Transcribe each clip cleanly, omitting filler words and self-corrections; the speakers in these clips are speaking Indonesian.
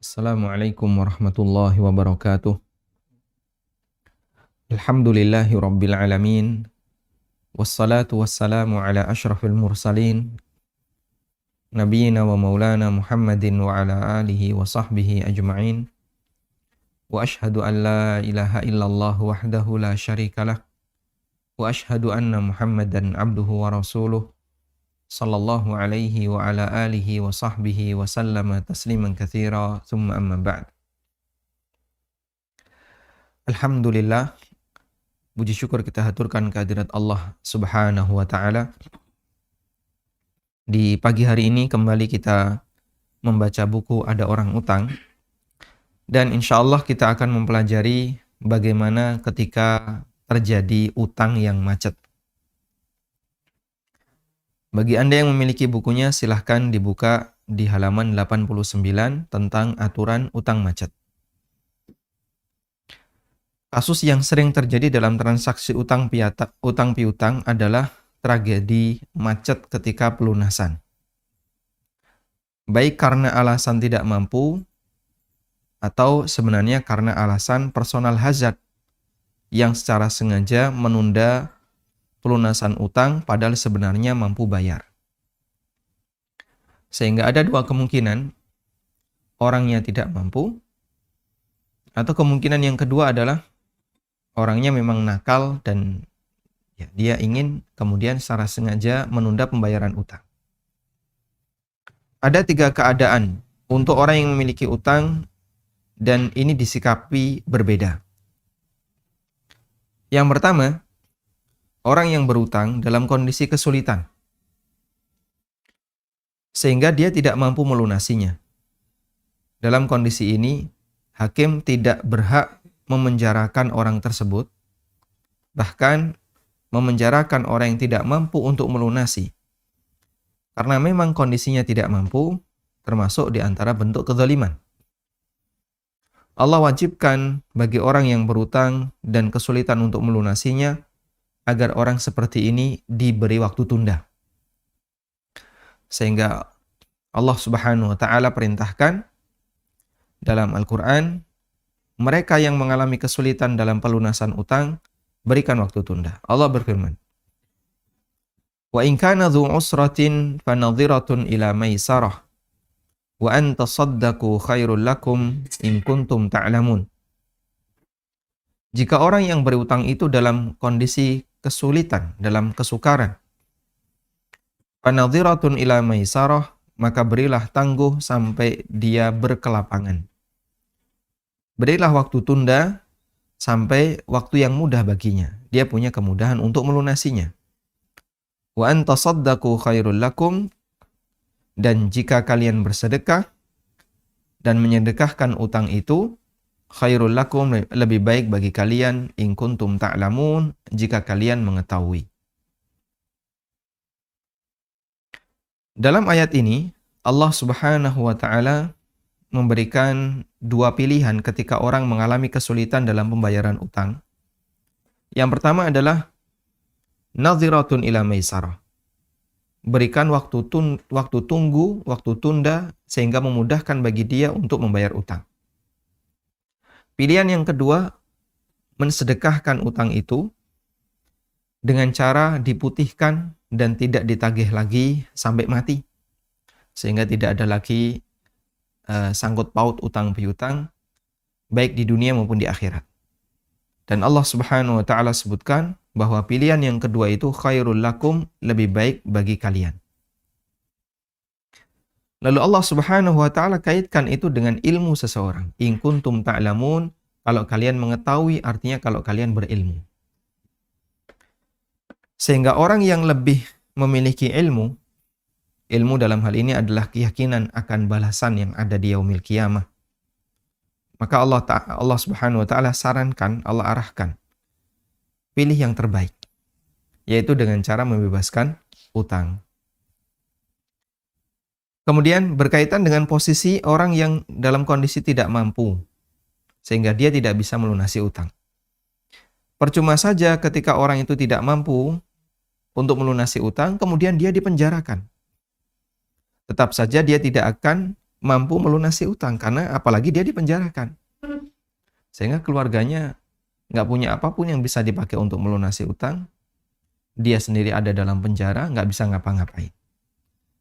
Assalamualaikum warahmatullahi wabarakatuh. Alhamdulillahi rabbil alamin. Wassalatu wassalamu ala ashrafil mursalin. Nabiyyina wa maulana Muhammadin wa ala alihi wa sahbihi ajma'in. Wa ashhadu an la ilaha illallah wahdahu la syarikalah. Wa ashhadu anna Muhammadan abduhu wa rasuluh. Sallallahu alaihi wa ala alihi wa sahbihi wa sallama tasliman katsira. Thumma amma ba'd. Alhamdulillah, puji syukur kita haturkan kehadirat Allah Subhanahu wa taala. Di pagi hari ini kembali kita membaca buku Ada Orang Utang, dan insya Allah kita akan mempelajari bagaimana ketika terjadi utang yang macet. Bagi Anda yang memiliki bukunya, silahkan dibuka di halaman 89 tentang aturan utang macet. Kasus yang sering terjadi dalam transaksi utang piutang adalah tragedi macet ketika pelunasan. Baik karena alasan tidak mampu, atau sebenarnya karena alasan personal hazard yang secara sengaja menunda pelunasan utang padahal sebenarnya mampu bayar. Sehingga ada dua kemungkinan, orangnya tidak mampu, atau kemungkinan yang kedua adalah orangnya memang nakal dan dia ingin kemudian secara sengaja menunda pembayaran utang. Ada tiga keadaan untuk orang yang memiliki utang dan ini disikapi berbeda. Yang pertama, orang yang berutang dalam kondisi kesulitan sehingga dia tidak mampu melunasinya. Dalam kondisi ini, hakim tidak berhak memenjarakan orang tersebut, bahkan memenjarakan orang yang tidak mampu untuk melunasi. Karena memang kondisinya tidak mampu, termasuk di antara bentuk kezaliman. Allah wajibkan bagi orang yang berutang dan kesulitan untuk melunasinya, agar orang seperti ini diberi waktu tunda. Sehingga Allah Subhanahu wa taala perintahkan dalam Al-Qur'an, mereka yang mengalami kesulitan dalam pelunasan utang, berikan waktu tunda. Allah berfirman, "Wa in kana dzu usratin fanadhiratun ila maisarah wa an tasaddaqu khairul lakum in kuntum ta'lamun." Jika orang yang berutang itu dalam kondisi kesulitan, dalam kesukaran, fanadhiratun ila maisarah, maka berilah tangguh sampai dia berkelapangan. Berilah waktu tunda sampai waktu yang mudah baginya. Dia punya kemudahan untuk melunasinya. Wa an tasaddaqu khairul lakum, dan jika kalian bersedekah dan menyedekahkan utang itu, khairul lakum, lebih baik bagi kalian, in kuntum ta'lamun, jika kalian mengetahui. Dalam ayat ini, Allah Subhanahu wa taala memberikan dua pilihan ketika orang mengalami kesulitan dalam pembayaran utang. Yang pertama adalah nadhiratun ila maisarah. Berikan waktu tunggu, waktu tunda, sehingga memudahkan bagi dia untuk membayar utang. Pilihan yang kedua, mensedekahkan utang itu dengan cara diputihkan dan tidak ditagih lagi sampai mati. Sehingga tidak ada lagi sangkut paut utang piutang, baik di dunia maupun di akhirat. Dan Allah Subhanahu wa taala sebutkan bahwa pilihan yang kedua itu khairul lakum, lebih baik bagi kalian. Lalu Allah Subhanahu wa taala kaitkan itu dengan ilmu seseorang. In kuntum ta'lamun, kalau kalian mengetahui, artinya kalau kalian berilmu. Sehingga orang yang lebih memiliki ilmu dalam hal ini adalah keyakinan akan balasan yang ada di yaumil qiyamah. Maka Allah Subhanahu wa taala sarankan, Allah arahkan, pilih yang terbaik, yaitu dengan cara membebaskan utang. Kemudian berkaitan dengan posisi orang yang dalam kondisi tidak mampu, sehingga dia tidak bisa melunasi utang. Percuma saja ketika orang itu tidak mampu untuk melunasi utang, kemudian dia dipenjarakan. Tetap saja dia tidak akan mampu melunasi utang, karena apalagi dia dipenjarakan. Sehingga keluarganya nggak punya apapun yang bisa dipakai untuk melunasi utang. Dia sendiri ada dalam penjara, nggak bisa ngapa-ngapain.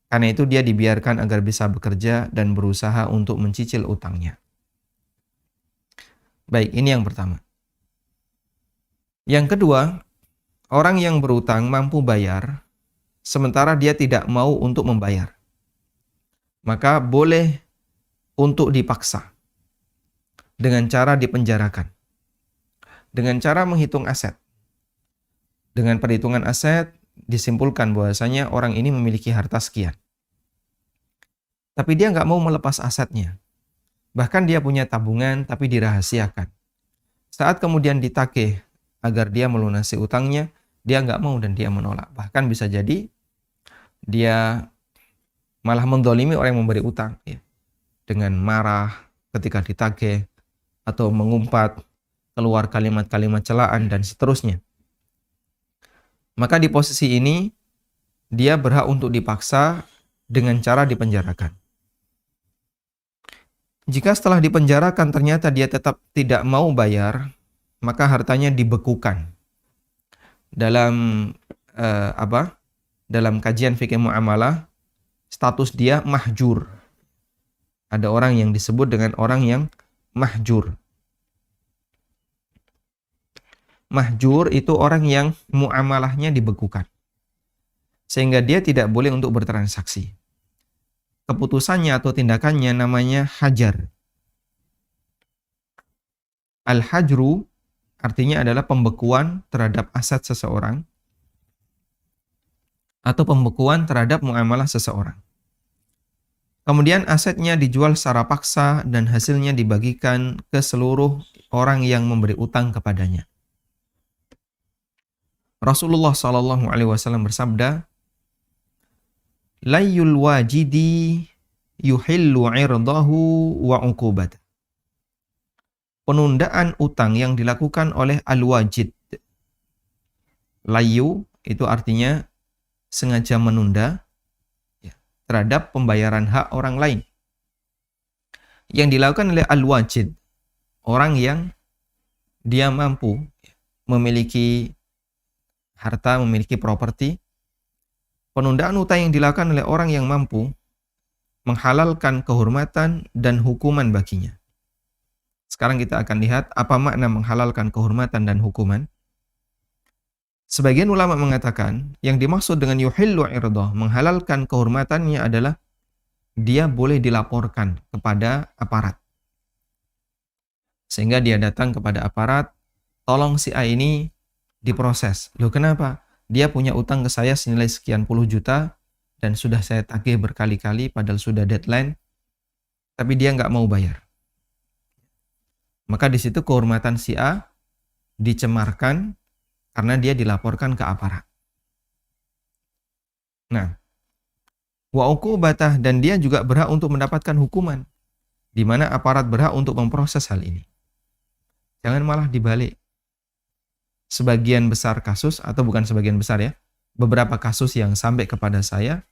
Karena itu dia dibiarkan agar bisa bekerja dan berusaha untuk mencicil utangnya. Baik, ini yang pertama. Yang kedua, orang yang berutang mampu bayar, sementara dia tidak mau untuk membayar. Maka boleh untuk dipaksa dengan cara dipenjarakan. Dengan cara menghitung aset. Dengan perhitungan aset, disimpulkan bahwasanya orang ini memiliki harta sekian. Tapi dia nggak mau melepas asetnya. Bahkan dia punya tabungan tapi dirahasiakan. Saat kemudian ditagih agar dia melunasi utangnya, dia nggak mau dan dia menolak. Bahkan bisa jadi dia malah mendolimi orang yang memberi utang. Ya. Dengan marah ketika ditagih atau mengumpat, keluar kalimat-kalimat celaan dan seterusnya. Maka di posisi ini, dia berhak untuk dipaksa dengan cara dipenjarakan. Jika setelah dipenjarakan ternyata dia tetap tidak mau bayar, maka hartanya dibekukan. Dalam Dalam kajian fikih muamalah, status dia mahjur. Ada orang yang disebut dengan orang yang mahjur. Mahjur itu orang yang muamalahnya dibekukan. Sehingga dia tidak boleh untuk bertransaksi. Keputusannya atau tindakannya namanya hajar. Al-hajru artinya adalah pembekuan terhadap aset seseorang atau pembekuan terhadap muamalah seseorang. Kemudian asetnya dijual secara paksa dan hasilnya dibagikan ke seluruh orang yang memberi utang kepadanya. Rasulullah SAW bersabda, Layyul wajidi yuhillu irdahu wa uqubat. Penundaan utang yang dilakukan oleh al-wajid. Layyu itu artinya sengaja menunda terhadap pembayaran hak orang lain. Yang dilakukan oleh al-wajid, orang yang dia mampu memiliki harta, memiliki properti. Penundaan utang yang dilakukan oleh orang yang mampu menghalalkan kehormatan dan hukuman baginya. Sekarang kita akan lihat apa makna menghalalkan kehormatan dan hukuman. Sebagian ulama mengatakan yang dimaksud dengan yuhillu irdah, menghalalkan kehormatannya adalah dia boleh dilaporkan kepada aparat. Sehingga dia datang kepada aparat, tolong si A ini diproses. Loh kenapa? Dia punya utang ke saya senilai sekian puluh juta dan sudah saya tagih berkali-kali padahal sudah deadline, tapi dia nggak mau bayar. Maka di situ kehormatan si A dicemarkan karena dia dilaporkan ke aparat. Nah, wa uqubatah, dan dia juga berhak untuk mendapatkan hukuman, di mana aparat berhak untuk memproses hal ini. Jangan malah dibalik. Sebagian besar kasus, atau bukan sebagian besar ya, beberapa kasus yang sampai kepada saya,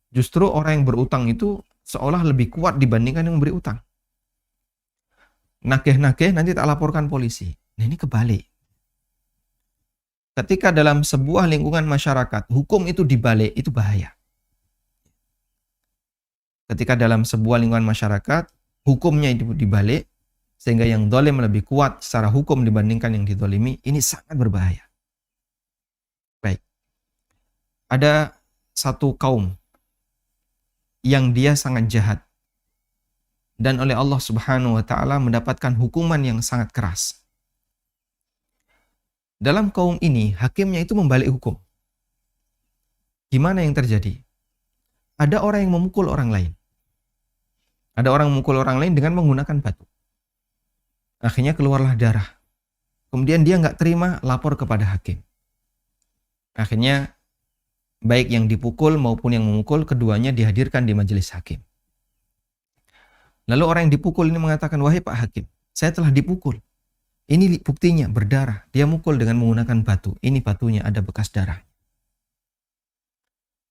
justru orang yang berutang itu seolah lebih kuat dibandingkan yang memberi utang. Nagih-nagih nanti tak laporkan polisi. Nah ini kebalik. Ketika dalam sebuah lingkungan masyarakat, hukum itu dibalik, itu bahaya. Ketika dalam sebuah lingkungan masyarakat, hukumnya itu dibalik, sehingga yang dolim lebih kuat secara hukum dibandingkan yang didolimi, ini sangat berbahaya. Baik. Ada satu kaum yang dia sangat jahat. Dan oleh Allah Subhanahu wa Ta'ala mendapatkan hukuman yang sangat keras. Dalam kaum ini, hakimnya itu membalik hukum. Gimana yang terjadi? Ada orang yang memukul orang lain. Ada orang memukul orang lain dengan menggunakan batu. Akhirnya keluarlah darah. Kemudian dia nggak terima, lapor kepada hakim. Akhirnya baik yang dipukul maupun yang memukul, keduanya dihadirkan di majelis hakim. Lalu orang yang dipukul ini mengatakan, wahai Pak Hakim, saya telah dipukul. Ini buktinya berdarah. Dia mukul dengan menggunakan batu. Ini batunya ada bekas darah.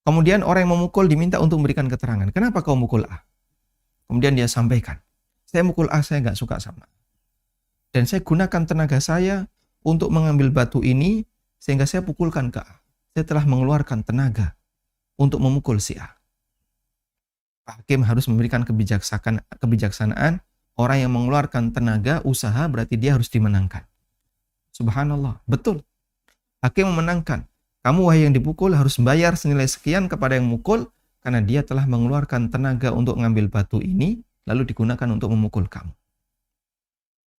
Kemudian orang yang memukul diminta untuk memberikan keterangan. Kenapa kau mukul A? Kemudian dia sampaikan, saya mukul A, saya nggak suka sama. Dan saya gunakan tenaga saya untuk mengambil batu ini, sehingga saya pukulkan ke A. Saya telah mengeluarkan tenaga untuk memukul si A. Hakim harus memberikan kebijaksanaan. Orang yang mengeluarkan tenaga, usaha, berarti dia harus dimenangkan. Subhanallah, betul. Hakim memenangkan. Kamu wahai yang dipukul harus bayar senilai sekian kepada yang mukul, karena dia telah mengeluarkan tenaga untuk mengambil batu ini, lalu digunakan untuk memukul kamu.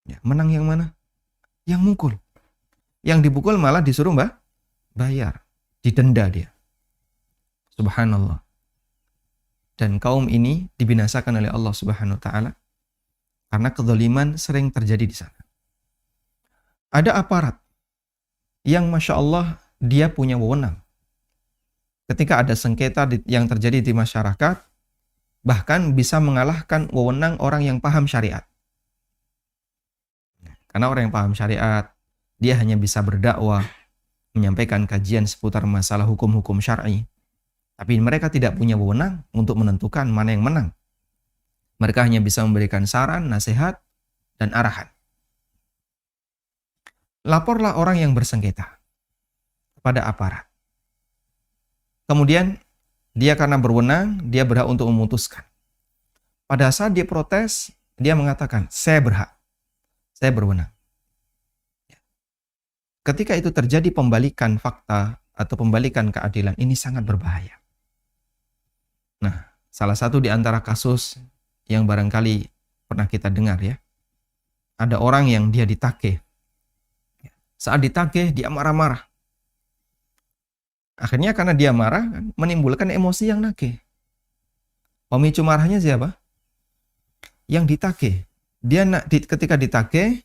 Ya, menang yang mana? Yang mukul. Yang dipukul malah disuruh bayar. Didenda dia. Subhanallah. Dan kaum ini dibinasakan oleh Allah Subhanahu wa taala karena kezaliman sering terjadi di sana. Ada aparat yang Masya Allah dia punya wewenang. Ketika ada sengketa yang terjadi di masyarakat, bahkan bisa mengalahkan wewenang orang yang paham syariat. Karena orang yang paham syariat, dia hanya bisa berdakwah, menyampaikan kajian seputar masalah hukum-hukum syar'i. Tapi mereka tidak punya wewenang untuk menentukan mana yang menang. Mereka hanya bisa memberikan saran, nasihat, dan arahan. Laporlah orang yang bersengketa kepada aparat. Kemudian, dia karena berwenang, dia berhak untuk memutuskan. Pada saat dia protes, dia mengatakan, saya berhak, saya berwenang. Ketika itu terjadi pembalikan fakta atau pembalikan keadilan, ini sangat berbahaya. Nah, salah satu di antara kasus yang barangkali pernah kita dengar ya, ada orang yang dia ditagih. Saat ditagih, dia marah-marah. Akhirnya karena dia marah, menimbulkan emosi yang nagih. Pemicu marahnya siapa? Yang ditagih. Dia ketika ditagih,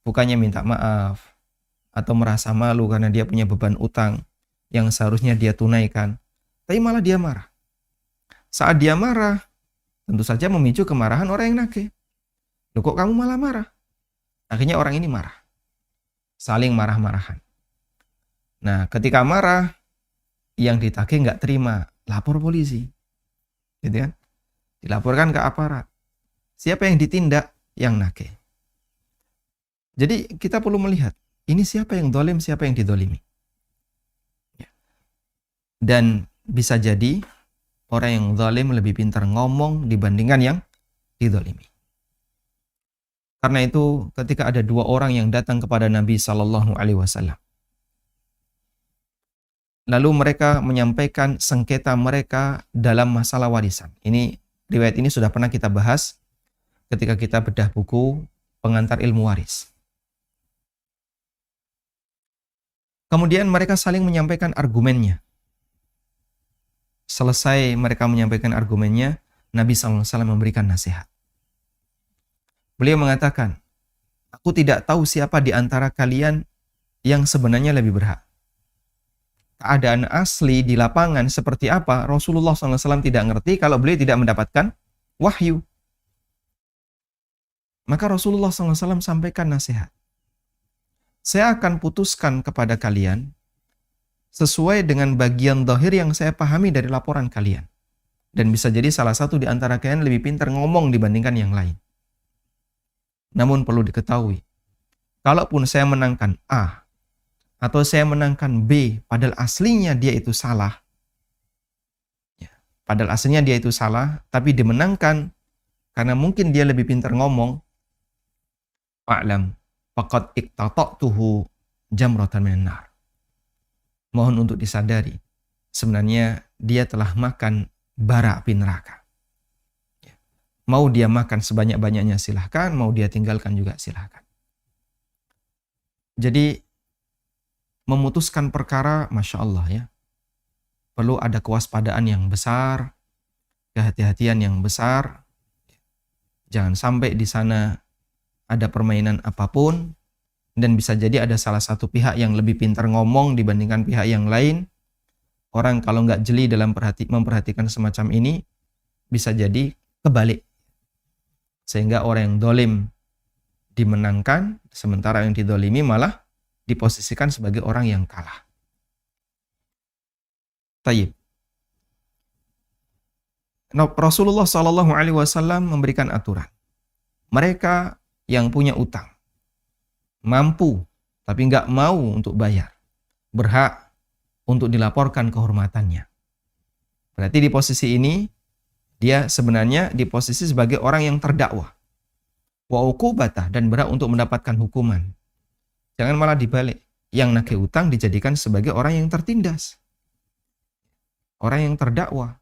bukannya minta maaf, atau merasa malu karena dia punya beban utang yang seharusnya dia tunaikan, tapi malah dia marah. Saat dia marah, tentu saja memicu kemarahan orang yang nagih. Loh kok kamu malah marah? Akhirnya orang ini marah. Saling marah-marahan. Nah, ketika marah, yang ditagih nggak terima, lapor polisi. Gitu kan? Dilaporkan ke aparat. Siapa yang ditindak? Yang nagih. Jadi kita perlu melihat, ini siapa yang dolim, siapa yang didolimi. Dan bisa jadi orang yang zalim lebih pintar ngomong dibandingkan yang didolimi. Karena itu ketika ada dua orang yang datang kepada Nabi SAW, lalu mereka menyampaikan sengketa mereka dalam masalah warisan. Riwayat ini sudah pernah kita bahas ketika kita bedah buku Pengantar Ilmu Waris. Kemudian mereka saling menyampaikan argumennya. Selesai mereka menyampaikan argumennya, Nabi SAW memberikan nasihat. Beliau mengatakan, aku tidak tahu siapa di antara kalian yang sebenarnya lebih berhak. Keadaan asli di lapangan seperti apa, Rasulullah SAW tidak ngerti kalau beliau tidak mendapatkan wahyu. Maka Rasulullah SAW sampaikan nasihat. Saya akan putuskan kepada kalian sesuai dengan bagian zahir yang saya pahami dari laporan kalian. Dan bisa jadi salah satu di antara kalian lebih pintar ngomong dibandingkan yang lain. Namun perlu diketahui, kalaupun saya menangkan A, atau saya menangkan B, padahal aslinya dia itu salah. Padahal aslinya dia itu salah, tapi dimenangkan karena mungkin dia lebih pintar ngomong. Fa'lam, faqad iqtata'tuhu jamratan minan nar. Mohon untuk disadari, sebenarnya dia telah makan bara api neraka. Mau dia makan sebanyak-banyaknya silahkan, mau dia tinggalkan juga silahkan. Jadi, memutuskan perkara, Masya Allah ya, perlu ada kewaspadaan yang besar, kehati-hatian yang besar. Jangan sampai di sana ada permainan apapun, dan bisa jadi ada salah satu pihak yang lebih pintar ngomong dibandingkan pihak yang lain. Orang kalau nggak jeli dalam memperhatikan semacam ini, bisa jadi kebalik. Sehingga orang yang dolim dimenangkan, sementara yang didolimi malah diposisikan sebagai orang yang kalah. Tayyib. Rasulullah SAW memberikan aturan. Mereka yang punya utang, mampu tapi nggak mau untuk bayar, berhak untuk dilaporkan kehormatannya. Berarti di posisi ini, dia sebenarnya di posisi sebagai orang yang terdakwa. Wa uqubatah, dan berhak untuk mendapatkan hukuman. Jangan malah dibalik. Yang nagih utang dijadikan sebagai orang yang tertindas. Orang yang terdakwa.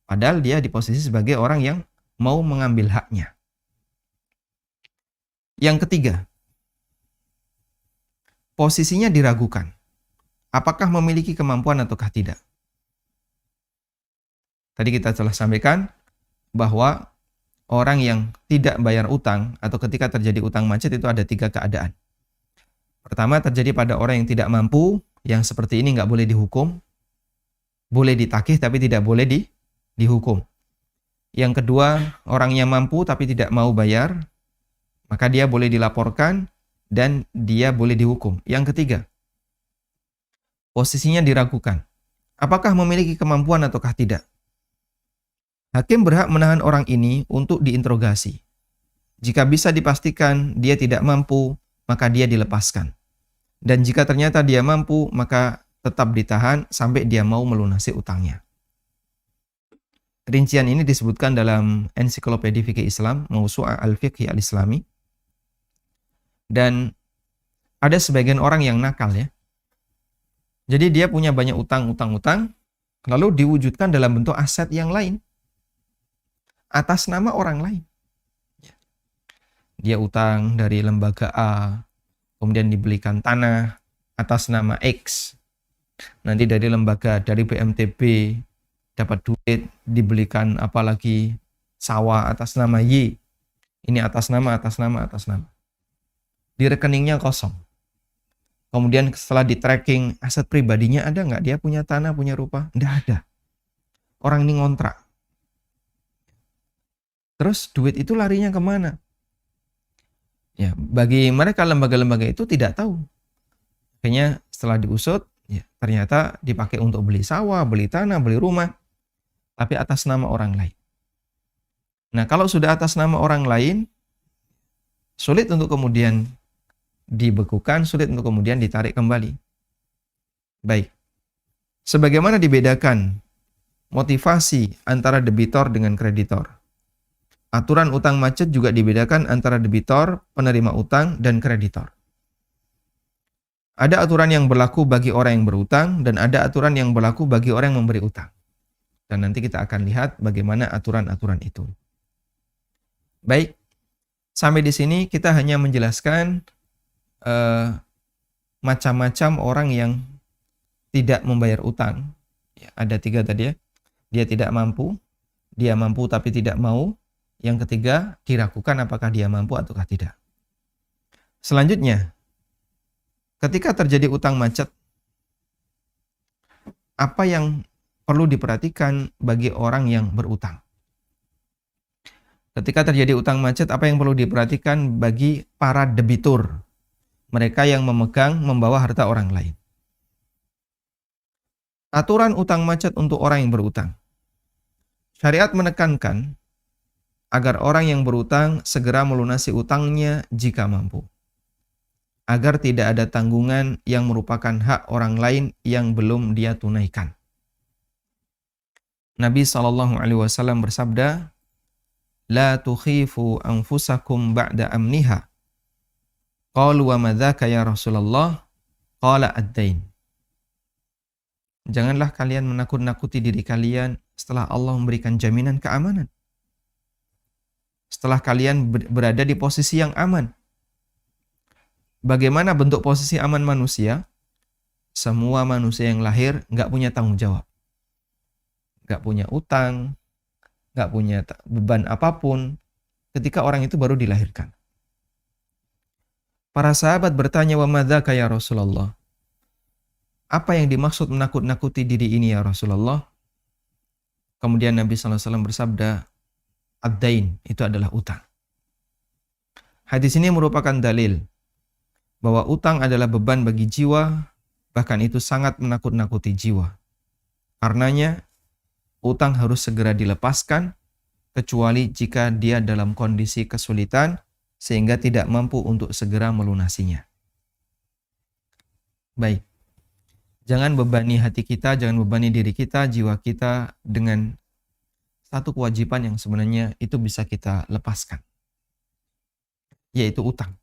Padahal dia di posisi sebagai orang yang mau mengambil haknya. Yang ketiga, posisinya diragukan. Apakah memiliki kemampuan ataukah tidak? Tadi kita telah sampaikan bahwa orang yang tidak bayar utang atau ketika terjadi utang macet itu ada 3 keadaan. Pertama, terjadi pada orang yang tidak mampu, yang seperti ini nggak boleh dihukum, boleh ditagih tapi tidak boleh dihukum. Yang kedua, orangnya mampu tapi tidak mau bayar, maka dia boleh dilaporkan dan dia boleh dihukum. Yang ketiga, posisinya diragukan. Apakah memiliki kemampuan ataukah tidak? Hakim berhak menahan orang ini untuk diinterogasi. Jika bisa dipastikan dia tidak mampu, maka dia dilepaskan. Dan jika ternyata dia mampu, maka tetap ditahan sampai dia mau melunasi utangnya. Rincian ini disebutkan dalam Ensiklopedia Fikih Islam, Mawsu'ah Al-Fiqhi Al-Islami. Dan ada sebagian orang yang nakal ya. Jadi dia punya banyak utang, lalu diwujudkan dalam bentuk aset yang lain. Atas nama orang lain. Dia utang dari lembaga A, kemudian dibelikan tanah atas nama X. Nanti dari lembaga, dari BMTB, dapat duit, dibelikan apalagi sawah atas nama Y. Ini atas nama. Di rekeningnya kosong. Kemudian setelah di-tracking aset pribadinya ada nggak? Dia punya tanah, punya rumah? Nggak ada. Orang ini ngontrak. Terus duit itu larinya kemana? Ya, bagi mereka lembaga-lembaga itu tidak tahu. Akhirnya setelah diusut, ya, ternyata dipakai untuk beli sawah, beli tanah, beli rumah, tapi atas nama orang lain. Nah, kalau sudah atas nama orang lain, sulit untuk kemudian dibekukan, sulit untuk kemudian ditarik kembali. Baik. Sebagaimana dibedakan motivasi antara debitor dengan kreditor. Aturan utang macet juga dibedakan antara debitor, penerima utang, dan kreditor. Ada aturan yang berlaku bagi orang yang berutang, dan ada aturan yang berlaku bagi orang yang memberi utang. Dan nanti kita akan lihat bagaimana aturan-aturan itu. Baik, sampai di sini kita hanya menjelaskan macam-macam orang yang tidak membayar utang. Ya, ada 3 tadi ya. Dia tidak mampu, dia mampu tapi tidak mau. Yang ketiga, diragukan apakah dia mampu ataukah tidak. Selanjutnya, ketika terjadi utang macet, apa yang perlu diperhatikan bagi orang yang berutang? Ketika terjadi utang macet, apa yang perlu diperhatikan bagi para debitur? Mereka yang membawa harta orang lain. Aturan utang macet untuk orang yang berutang. Syariat menekankan agar orang yang berutang segera melunasi utangnya jika mampu. Agar tidak ada tanggungan yang merupakan hak orang lain yang belum dia tunaikan. Nabi SAW bersabda, "La tukhifu anfusakum ba'da amniha." Qalu wa madzaka ya Rasulullah? Qala ad-dain. Janganlah kalian menakut-nakuti diri kalian setelah Allah memberikan jaminan keamanan. Setelah kalian berada di posisi yang aman. Bagaimana bentuk posisi aman manusia? Semua manusia yang lahir nggak punya tanggung jawab. Nggak punya utang, nggak punya beban apapun ketika orang itu baru dilahirkan. Para sahabat bertanya, wa madzaka ya Rasulullah? Apa yang dimaksud menakut-nakuti diri ini ya Rasulullah? Kemudian Nabi SAW bersabda, ad-dain, itu adalah utang. Hadis ini merupakan dalil bahwa utang adalah beban bagi jiwa, bahkan itu sangat menakut-nakuti jiwa. Karenanya, utang harus segera dilepaskan, kecuali jika dia dalam kondisi kesulitan sehingga tidak mampu untuk segera melunasinya. Baik, jangan bebani hati kita, jangan bebani diri kita, jiwa kita dengan satu kewajiban yang sebenarnya itu bisa kita lepaskan, yaitu utang.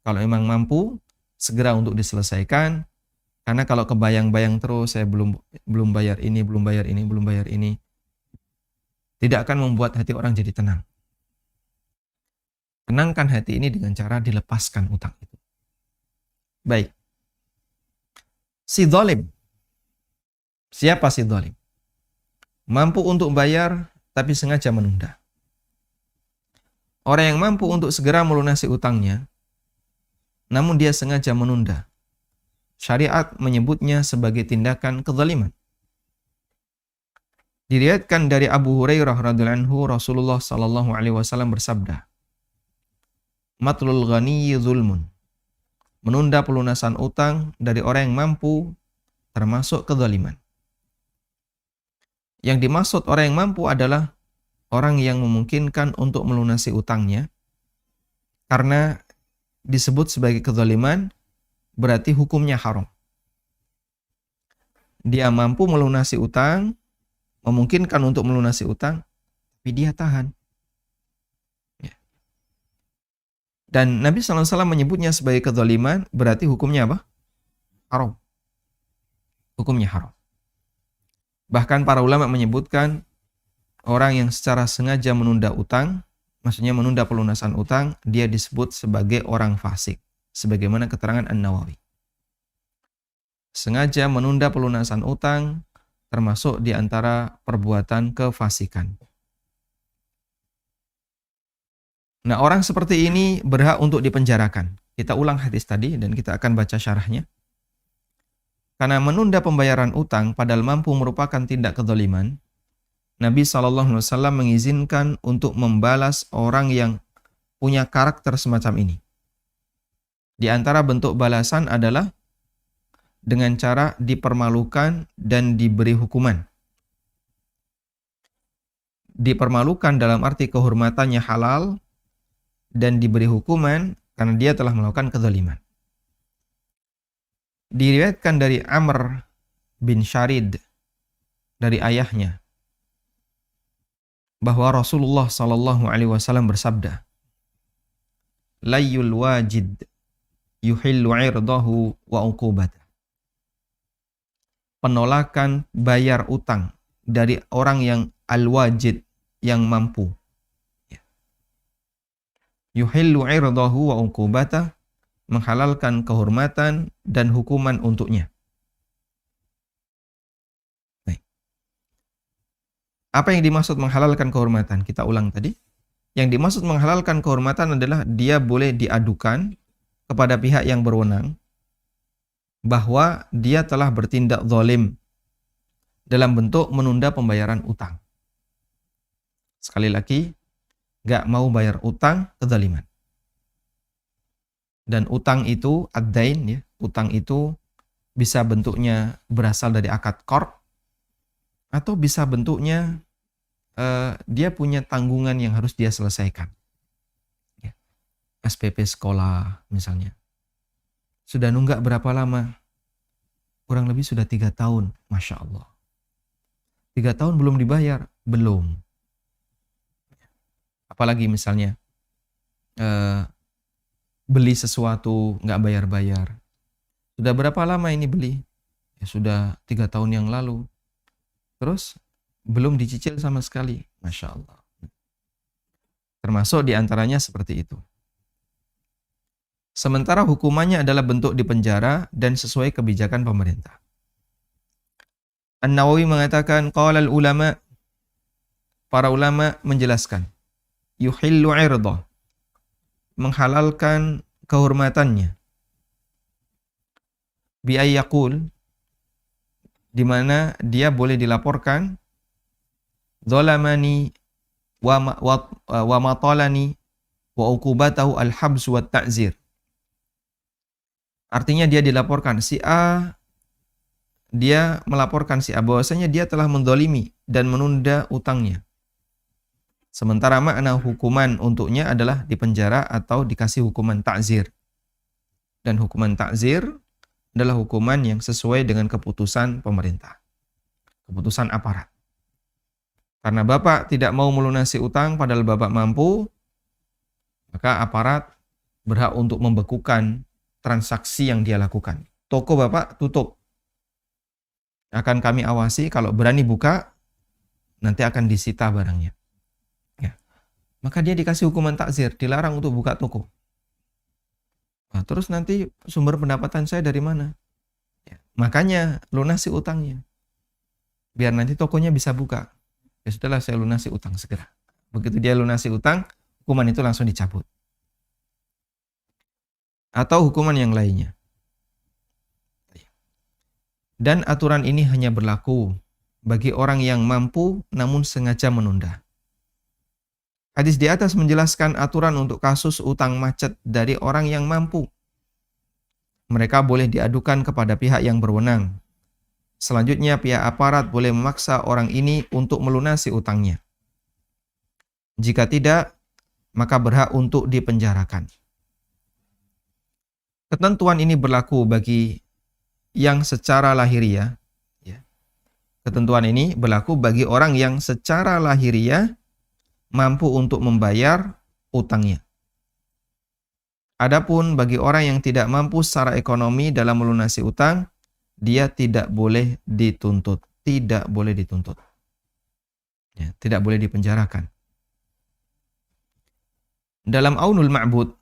Kalau memang mampu, segera untuk diselesaikan, karena kalau kebayang-bayang terus, saya belum bayar ini, belum bayar ini, belum bayar ini, tidak akan membuat hati orang jadi tenang. Tenangkan hati ini dengan cara dilepaskan utang itu. Baik. Si zalim. Siapa si zalim? Mampu untuk bayar, tapi sengaja menunda. Orang yang mampu untuk segera melunasi utangnya, namun dia sengaja menunda. Syariat menyebutnya sebagai tindakan kezaliman. Diriwayatkan dari Abu Hurairah radhiyallahu anhu, Rasulullah sallallahu alaihi wasallam bersabda, "Matlul ghaniyyi zulmun." Menunda pelunasan utang dari orang yang mampu termasuk kezaliman. Yang dimaksud orang yang mampu adalah orang yang memungkinkan untuk melunasi utangnya, karena disebut sebagai kezaliman berarti hukumnya haram. Dia mampu melunasi utang, memungkinkan untuk melunasi utang, tapi dia tahan. Ya. Dan Nabi SAW menyebutnya sebagai kezaliman, berarti hukumnya apa? Haram. Hukumnya haram. Bahkan para ulama menyebutkan orang yang secara sengaja menunda utang, maksudnya menunda pelunasan utang, dia disebut sebagai orang fasik. Sebagaimana keterangan An-Nawawi. Sengaja menunda pelunasan utang termasuk di antara perbuatan kefasikan. Nah, orang seperti ini berhak untuk dipenjarakan. Kita ulang hadis tadi dan kita akan baca syarahnya. Karena menunda pembayaran utang padahal mampu merupakan tindak kezaliman, Nabi SAW mengizinkan untuk membalas orang yang punya karakter semacam ini. Di antara bentuk balasan adalah dengan cara dipermalukan dan diberi hukuman. Dipermalukan dalam arti kehormatannya halal dan diberi hukuman karena dia telah melakukan kezaliman. Diriwayatkan dari Amr bin Syarid dari ayahnya bahwa Rasulullah SAW bersabda, "Layyul wajid yuhillu 'irdahu wa 'uqubatah." Penolakan bayar utang dari orang yang al-wajid, yang mampu. Yuhillu 'irdahu wa 'uqubatah, menghalalkan kehormatan dan hukuman untuknya. Baik. Apa yang dimaksud menghalalkan kehormatan? Kita ulang tadi. Yang dimaksud menghalalkan kehormatan adalah dia boleh diadukan kepada pihak yang berwenang bahwa dia telah bertindak zalim dalam bentuk menunda pembayaran utang. Sekali lagi, gak mau bayar utang, kezaliman. Dan utang itu, ad-dain, ya, utang itu bisa bentuknya berasal dari akad qard, atau bisa bentuknya dia punya tanggungan yang harus dia selesaikan. Ya. SPP sekolah misalnya. Sudah nunggak berapa lama? Kurang lebih sudah 3 tahun. Masya Allah. 3 tahun belum dibayar? Belum. Apalagi misalnya beli sesuatu nggak bayar-bayar. Sudah berapa lama ini beli? Ya sudah 3 tahun yang lalu. Terus belum dicicil sama sekali. Masya Allah. Termasuk diantaranya seperti itu. Sementara hukumannya adalah bentuk dipenjara dan sesuai kebijakan pemerintah. An-Nawawi mengatakan, qala al-ulama, para ulama menjelaskan, yuhillu 'irdah, menghalalkan kehormatannya. Bi ay yaqul, di mana dia boleh dilaporkan, zalamani wa matalani wa uqubatahu al-habs wa ta'zir. Artinya dia dilaporkan, si A dia melaporkan si A bahwasanya dia telah mendolimi dan menunda utangnya. Sementara makna hukuman untuknya adalah dipenjara atau dikasih hukuman ta'zir. Dan hukuman ta'zir adalah hukuman yang sesuai dengan keputusan pemerintah, keputusan aparat. Karena Bapak tidak mau melunasi utang padahal Bapak mampu, maka aparat berhak untuk membekukan transaksi yang dia lakukan. Toko Bapak tutup. Akan kami awasi, kalau berani buka, nanti akan disita barangnya. Ya. Maka dia dikasih hukuman takzir, dilarang untuk buka toko. Nah, terus nanti sumber pendapatan saya dari mana? Ya. Makanya lunasi utangnya. Biar nanti tokonya bisa buka. Ya sudahlah, saya lunasi utang segera. Begitu dia lunasi utang, hukuman itu langsung dicabut. Atau hukuman yang lainnya. Dan aturan ini hanya berlaku bagi orang yang mampu namun sengaja menunda. Hadis di atas menjelaskan aturan untuk kasus utang macet dari orang yang mampu. Mereka boleh diadukan kepada pihak yang berwenang. Selanjutnya, pihak aparat boleh memaksa orang ini untuk melunasi utangnya. Jika tidak, maka berhak untuk dipenjarakan. Ketentuan ini berlaku bagi yang secara lahiriah. Ketentuan ini berlaku bagi orang yang secara lahiriah mampu untuk membayar utangnya. Adapun bagi orang yang tidak mampu secara ekonomi dalam melunasi utang, dia tidak boleh dituntut. Tidak boleh dituntut. Ya, tidak boleh dipenjarakan. Dalam Aunul Ma'bud,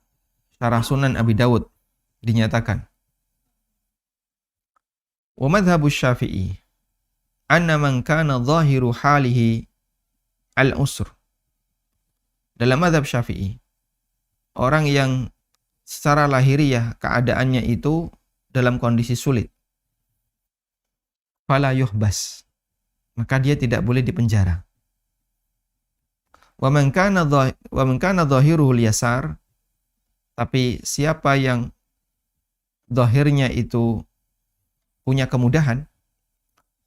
Syarah Sunan Abi Dawud, dinyatakan, wa madhhabus Syafi'i anna man kana zahiru halihi al-usr. Dalam madhab Syafi'i, orang yang secara lahiriah keadaannya itu dalam kondisi sulit, fala yuhbas, maka dia tidak boleh dipenjara. Wa man kana zahiruhu al-yasar, tapi siapa yang zahirnya itu punya kemudahan,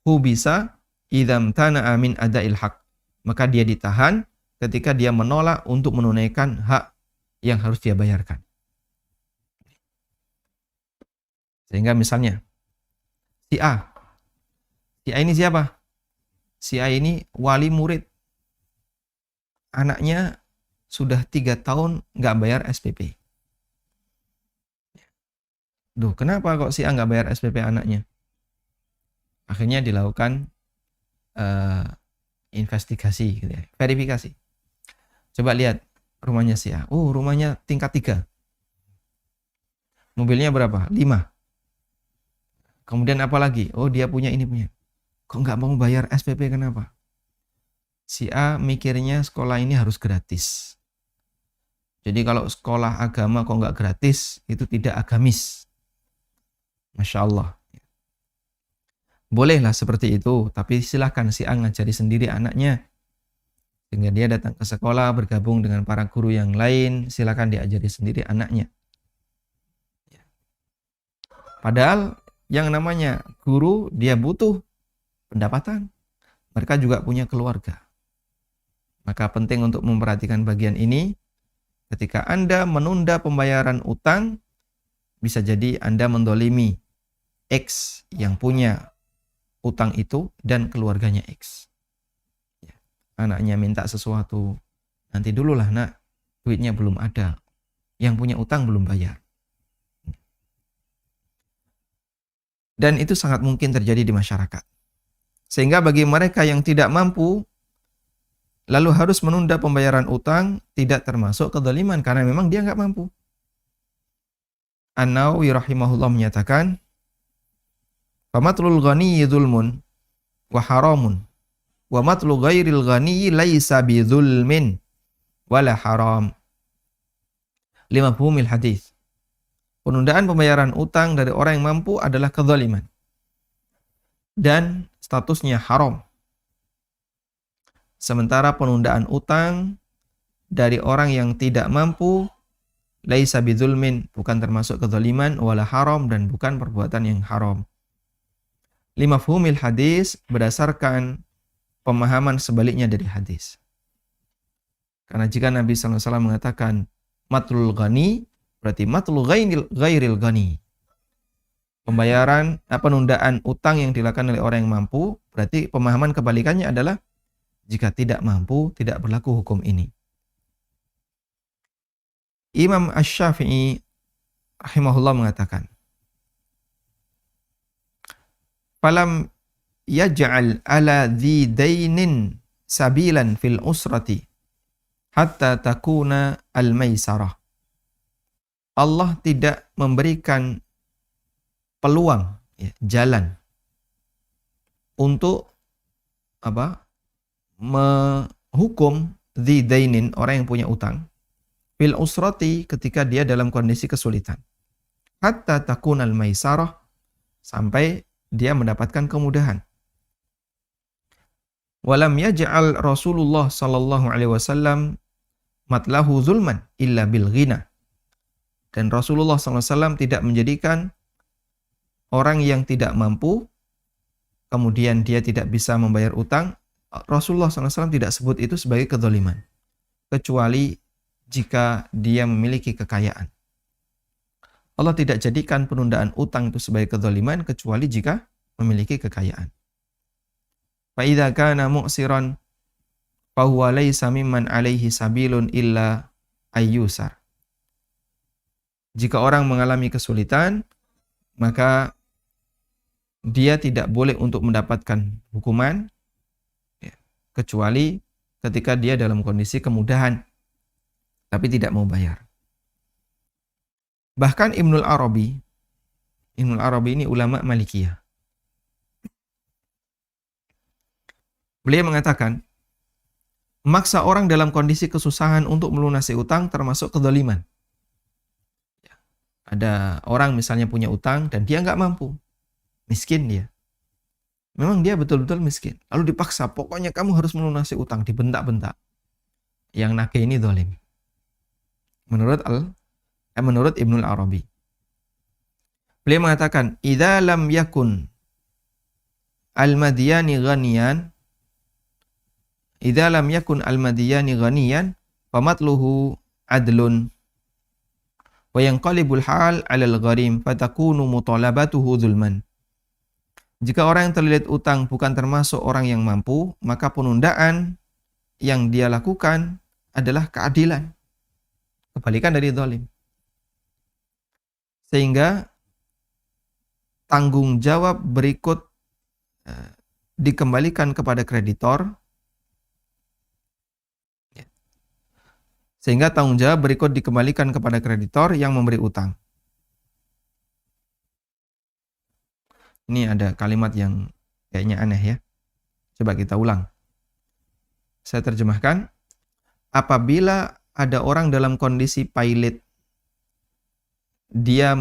hubisa idzam tana'a min ada'il haq, maka dia ditahan ketika dia menolak untuk menunaikan hak yang harus dia bayarkan. Sehingga misalnya si A ini siapa? Si A ini wali murid, anaknya sudah 3 tahun nggak bayar SPP. Duh, kenapa kok si A nggak bayar SPP anaknya? Akhirnya dilakukan investigasi, gitu ya, verifikasi. Coba lihat rumahnya si A. Oh, rumahnya tingkat 3. Mobilnya berapa? 5. Kemudian apa lagi? Oh, dia punya ini punya. Kok nggak mau bayar SPP, kenapa? Si A mikirnya sekolah ini harus gratis. Jadi kalau sekolah agama kok nggak gratis, itu tidak agamis. Masya Allah. Bolehlah seperti itu, tapi silahkan si A ngajari sendiri anaknya. Sehingga dia datang ke sekolah, bergabung dengan para guru yang lain, silahkan diajari sendiri anaknya. Padahal yang namanya guru, dia butuh pendapatan. Mereka juga punya keluarga. Maka penting untuk memperhatikan bagian ini. Ketika Anda menunda pembayaran utang, bisa jadi Anda mendolimi X yang punya utang itu dan keluarganya X. Anaknya minta sesuatu, nanti dululah nak, duitnya belum ada. Yang punya utang belum bayar. Dan itu sangat mungkin terjadi di masyarakat. Sehingga bagi mereka yang tidak mampu, lalu harus menunda pembayaran utang, tidak termasuk kedzaliman karena memang dia nggak mampu. An-Nawawi rahimahullah menyatakan, "Famatlul ghaniyyi dzulmun wa haramun, wa matlu ghairil ghaniyyi laisa bidzulmin wala haram." Lima mafhumil hadis. Penundaan pembayaran utang dari orang yang mampu adalah kezaliman dan statusnya haram. Sementara penundaan utang dari orang yang tidak mampu laisa bidzulmin, bukan termasuk kezaliman, wala haram, dan bukan perbuatan yang haram. Limafhumil hadis, berdasarkan pemahaman sebaliknya dari hadis. Karena jika Nabi SAW mengatakan matlul ghani, berarti matlul ghairil ghani. Pembayaran, penundaan utang yang dilakukan oleh orang yang mampu, berarti pemahaman kebalikannya adalah jika tidak mampu, tidak berlaku hukum ini. Imam Asy-Syafi'i rahimahullah mengatakan, falam yaj'al ala dhi dainin sabilan fil usrati hatta takuna al-maisarah. Allah tidak memberikan peluang, jalan untuk menghukum dhi dainin, orang yang punya utang, fil usrati, ketika dia dalam kondisi kesulitan, hatta takuna al-maisarah, sampai dia mendapatkan kemudahan. Walam yaj'al Rasulullah sallallahu alaihi wasallam matlahu zulman illa bil ghina. Dan Rasulullah sallallahu alaihi wasallam tidak menjadikan orang yang tidak mampu, kemudian dia tidak bisa membayar utang, Rasulullah sallallahu alaihi wasallam tidak sebut itu sebagai kedzaliman, kecuali jika dia memiliki kekayaan. Allah tidak jadikan penundaan utang itu sebagai kedzaliman kecuali jika memiliki kekayaan. Fa idza kana mu'siran fa huwa laysa mimman alaihi sabilun illa ayyusar. Jika orang mengalami kesulitan, maka dia tidak boleh untuk mendapatkan hukuman, kecuali ketika dia dalam kondisi kemudahan tapi tidak mau bayar. Bahkan Ibnul Arabi ini ulama Malikiyah, beliau mengatakan, memaksa orang dalam kondisi kesusahan untuk melunasi utang termasuk kedzaliman. Ada orang misalnya punya utang dan dia nggak mampu, miskin dia. Memang dia betul-betul miskin. Lalu dipaksa, pokoknya kamu harus melunasi utang, dibentak-bentak. Yang nagih ini zalim. Menurut Ibnul Arabi. Beliau mengatakan, idza lam yakun al-madiyani ghaniyan, idza lam yakun al-madiyani ghaniyan, famatluhu adlun. Wa yanqalibul hal 'alal gharim fatakunu mutalabatuhu zulman. Jika orang yang terlilit utang bukan termasuk orang yang mampu, maka penundaan yang dia lakukan adalah keadilan. Kebalikan dari zalim. Sehingga tanggung jawab berikut dikembalikan kepada kreditor. Sehingga tanggung jawab berikut dikembalikan kepada kreditor yang memberi utang. Ini ada kalimat yang kayaknya aneh ya. Coba kita ulang. Saya terjemahkan. Apabila ada orang dalam kondisi pailit, dia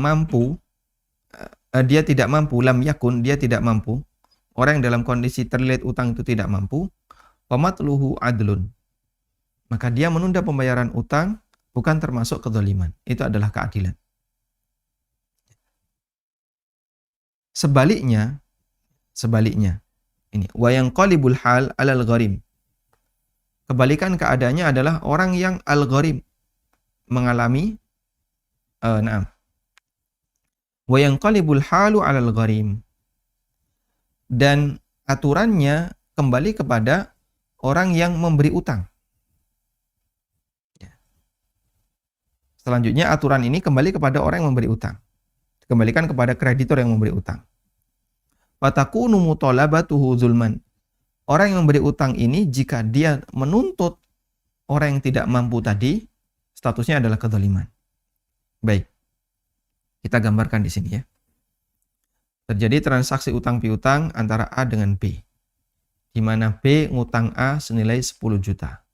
tidak mampu, lam yakun, dia tidak mampu. Orang yang dalam kondisi terlilit utang itu tidak mampu. Famatluhu adlun. Maka dia menunda pembayaran utang bukan termasuk kedzaliman. Itu adalah keadilan. Sebaliknya, ini wa yanqalibul hal 'alal gharim. Kebalikan keadaannya adalah orang yang al-gharim, mengalami wa yanqalibul halu 'alal gharim. Dan aturannya kembali kepada orang yang memberi utang. Selanjutnya aturan ini kembali kepada orang yang memberi utang. Dikembalikan kepada kreditor yang memberi utang. Fatakunu mutalabatuhu zulman. Orang yang memberi utang ini jika dia menuntut orang yang tidak mampu tadi, statusnya adalah kedzaliman. Baik. Kita gambarkan di sini ya. Terjadi transaksi utang piutang antara A dengan B. Di mana B ngutang A senilai 10 juta.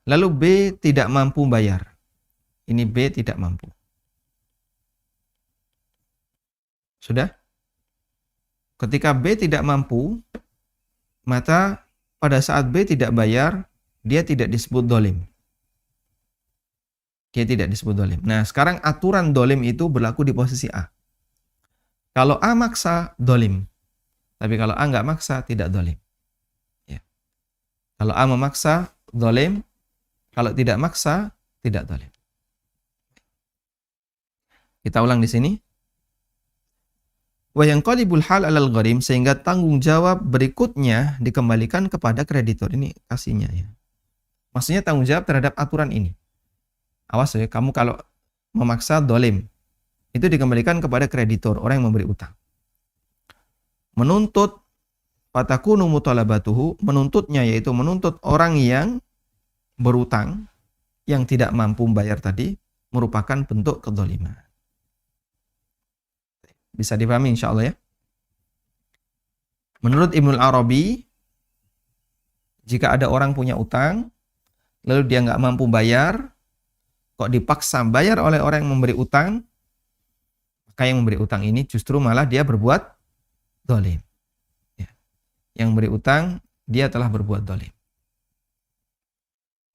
Lalu B tidak mampu bayar. Ini B tidak mampu. Sudah? Ketika B tidak mampu, maka pada saat B tidak bayar, dia tidak disebut dolim. Dia tidak disebut dolim. Nah, sekarang aturan dolim itu berlaku di posisi A. Kalau A maksa, dolim. Tapi kalau A nggak maksa, tidak dolim. Ya. Kalau A memaksa, dolim. Kalau tidak maksa, tidak dolim. Kita ulang di sini. Wa yanqalibul hal 'alal gharim, sehingga tanggung jawab berikutnya dikembalikan kepada kreditor. Ini kasihnya ya. Maksudnya tanggung jawab terhadap aturan ini. Awas ya, kamu kalau memaksa dolim, itu dikembalikan kepada kreditor, orang yang memberi utang. Menuntut fatakunu mutalabatuhu, menuntutnya yaitu menuntut orang yang berutang, yang tidak mampu membayar tadi, merupakan bentuk kedzaliman. Bisa dipahami insya Allah ya. Menurut Ibnul Arabi, jika ada orang punya utang, lalu dia nggak mampu bayar, kok dipaksa bayar oleh orang yang memberi utang, maka yang memberi utang ini justru malah dia berbuat dolim. Ya. Yang memberi utang, dia telah berbuat dolim.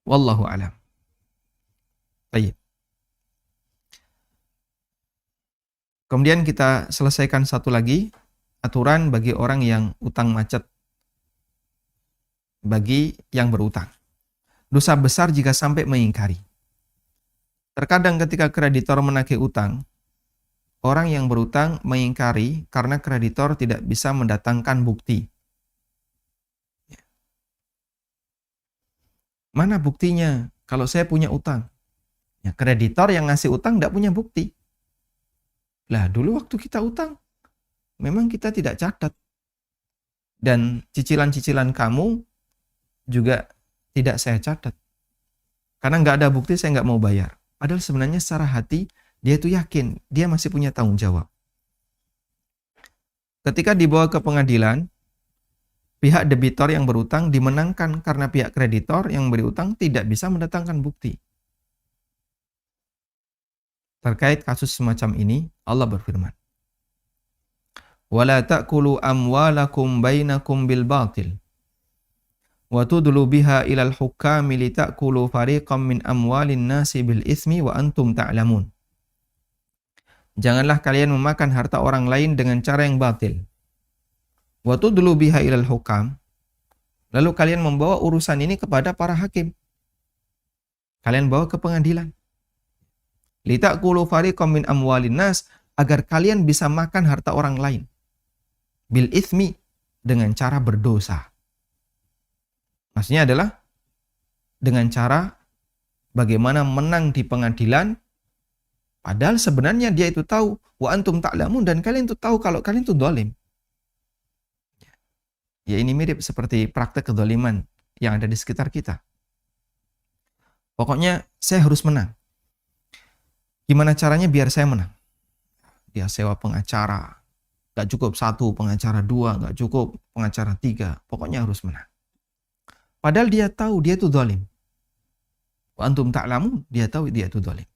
Wallahu a'lam. Baik. Kemudian kita selesaikan satu lagi, aturan bagi orang yang utang macet, bagi yang berutang. Dosa besar jika sampai mengingkari. Terkadang ketika kreditor menagih utang, orang yang berutang mengingkari karena kreditor tidak bisa mendatangkan bukti. Mana buktinya kalau saya punya utang? Ya, kreditor yang ngasih utang tidak punya bukti. Lah, dulu waktu kita utang, memang kita tidak catat. Dan cicilan-cicilan kamu juga tidak saya catat. Karena nggak ada bukti, saya nggak mau bayar. Padahal sebenarnya secara hati, dia itu yakin, dia masih punya tanggung jawab. Ketika dibawa ke pengadilan, pihak debitor yang berutang dimenangkan karena pihak kreditor yang beri utang tidak bisa mendatangkan bukti. Terkait kasus semacam ini, Allah berfirman, وَلَا تَأْكُلُوا أَمْوَالَكُمْ بَيْنَكُمْ بِالْبَاطِلِ وَتُدْلُوا بِهَا إِلَى الْحُكَّامِ لِتَأْكُلُوا فَرِيقًا مِنْ أَمْوَالِ النَّاسِ بِالْإِثْمِ وَأَنْتُمْ تَعْلَمُونَ. Janganlah kalian memakan harta orang lain dengan cara yang batil. وَتُدْلُوا بِهَا إِلَى الْحُكَّامِ, lalu kalian membawa urusan ini kepada para hakim. Kalian bawa ke pengadilan. Litakulu fariqam min amwalin nas, agar kalian bisa makan harta orang lain. Bil ithmi, dengan cara berdosa. Maksudnya adalah dengan cara bagaimana menang di pengadilan, padahal sebenarnya dia itu tahu, wa antum ta'lamun, dan kalian itu tahu kalau kalian itu zalim. Ya, ini mirip seperti praktek kedzaliman yang ada di sekitar kita. Pokoknya saya harus menang. Gimana caranya biar saya menang? Dia sewa pengacara. Gak cukup 1, pengacara 2, gak cukup pengacara 3. Pokoknya harus menang. Padahal dia tahu dia itu zalim. Wa antum ta'lamun, dia tahu dia itu zalim.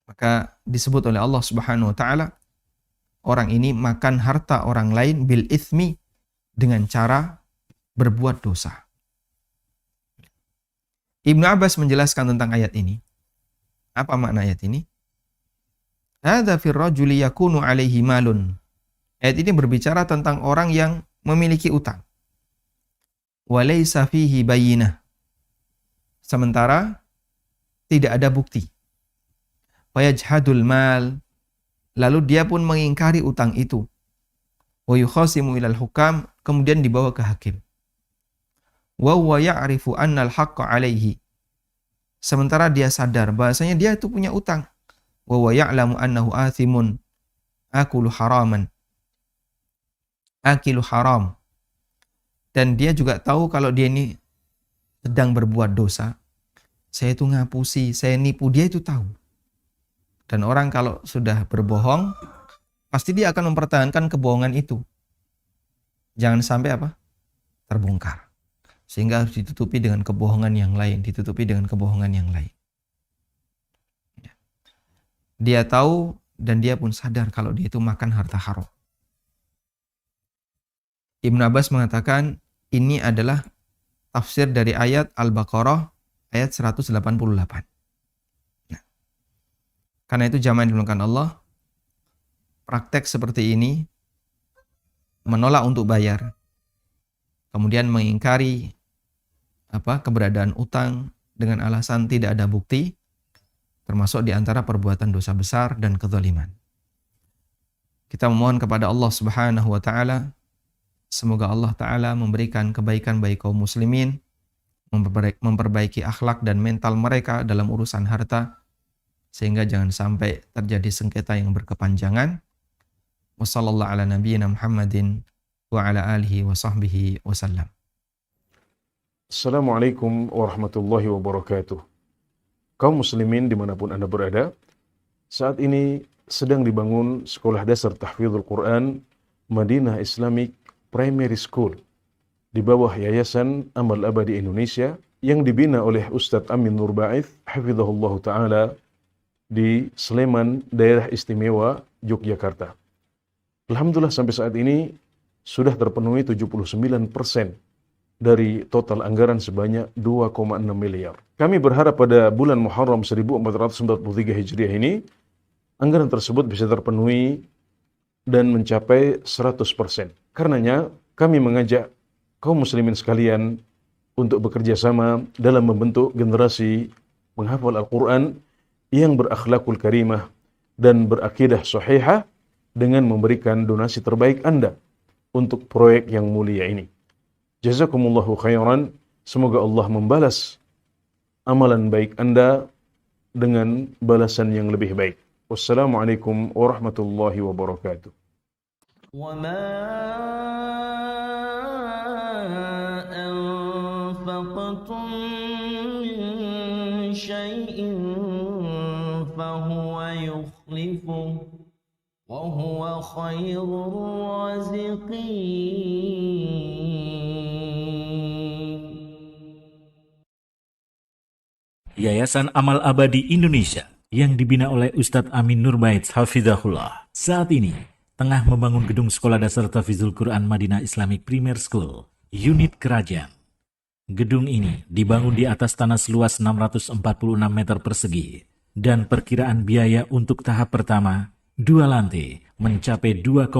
Maka disebut oleh Allah Subhanahu wa taala, orang ini makan harta orang lain bil ithmi, dengan cara berbuat dosa. Ibnu Abbas menjelaskan tentang ayat ini. Apa makna ayat ini? Hadza fir rajuli yakunu alaihi malun. Ayat ini berbicara tentang orang yang memiliki utang. Wa laysa fihi bayyinah. Sementara tidak ada bukti. Fayajhadul mal, lalu dia pun mengingkari utang itu. Wa yukhasimu ilal hukam, kemudian dibawa ke hakim. Wa huwa ya'rifu anna al-haqqa alaihi. Sementara dia sadar bahasanya dia itu punya utang. Wa huwa ya'lamu annahu athimun akulu haraman. Akilu haram. Dan dia juga tahu kalau dia ini sedang berbuat dosa. Saya itu ngapusi, saya nipu, dia itu tahu. Dan orang kalau sudah berbohong, pasti dia akan mempertahankan kebohongan itu. Jangan sampai apa? Terbongkar. Sehingga harus ditutupi dengan kebohongan yang lain, ditutupi dengan kebohongan yang lain. Dia tahu dan dia pun sadar kalau dia itu makan harta haram. Ibnu Abbas mengatakan ini adalah tafsir dari ayat Al-Baqarah ayat 188. Nah, karena itu jamaah yang dimuliakan Allah, praktek seperti ini, menolak untuk bayar, kemudian mengingkari keberadaan utang dengan alasan tidak ada bukti, termasuk di antara perbuatan dosa besar dan kezaliman. Kita memohon kepada Allah Subhanahu wa taala, semoga Allah taala memberikan kebaikan bagi kaum muslimin, memperbaiki akhlak dan mental mereka dalam urusan harta, sehingga jangan sampai terjadi sengketa yang berkepanjangan. Wassallallahu ala nabiyyina Muhammadin wa ala alihi wa sahbihi wasallam. Assalamualaikum warahmatullahi wabarakatuh. Kaum muslimin dimanapun Anda berada, saat ini sedang dibangun Sekolah Dasar Tahfidzul Quran Madinah Islamic Primary School di bawah Yayasan Amal Abadi Indonesia yang dibina oleh Ustadz Amin Nurbaith hafizahullah ta'ala di Sleman, Daerah Istimewa Yogyakarta. Alhamdulillah sampai saat ini sudah terpenuhi 79% dari total anggaran sebanyak 2,6 miliar. Kami berharap pada bulan Muharram 1443 Hijriah ini, anggaran tersebut bisa terpenuhi dan mencapai 100%. Karenanya, kami mengajak kaum muslimin sekalian untuk bekerja sama dalam membentuk generasi penghafal Al-Quran yang berakhlakul karimah dan berakidah sahihah dengan memberikan donasi terbaik Anda untuk proyek yang mulia ini. Jazakumullahu khairan. Semoga Allah membalas amalan baik Anda dengan balasan yang lebih baik. Wassalamualaikum warahmatullahi wabarakatuh. وَمَا أَنفَقْتُم مِّن شَيْءٍ فَهُوَ يُخْلِفُهُ وَهُوَ خَيْرُ الرَّازِقِينَ. Yayasan Amal Abadi Indonesia yang dibina oleh Ustadz Amin Nurbaith hafizahullah saat ini tengah membangun gedung Sekolah Dasar Tahfidzul Quran Madinah Islamic Primary School, unit Kerajaan. Gedung ini dibangun di atas tanah seluas 646 meter persegi dan perkiraan biaya untuk tahap pertama 2 lantai mencapai 2,6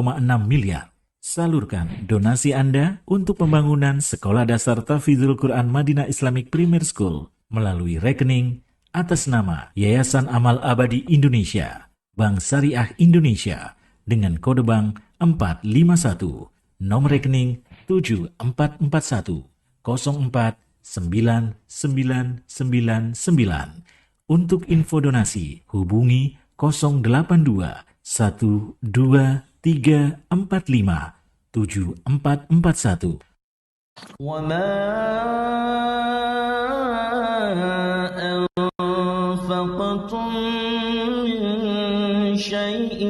miliar. Salurkan donasi Anda untuk pembangunan Sekolah Dasar Tahfidzul Quran Madinah Islamic Primary School melalui rekening atas nama Yayasan Amal Abadi Indonesia, Bank Syariah Indonesia, dengan kode bank 451, nomor rekening 7441049999. Untuk info donasi, hubungi 082 12345 7441. وَمَا أَنفَقْتُم مِّن شَيْءٍ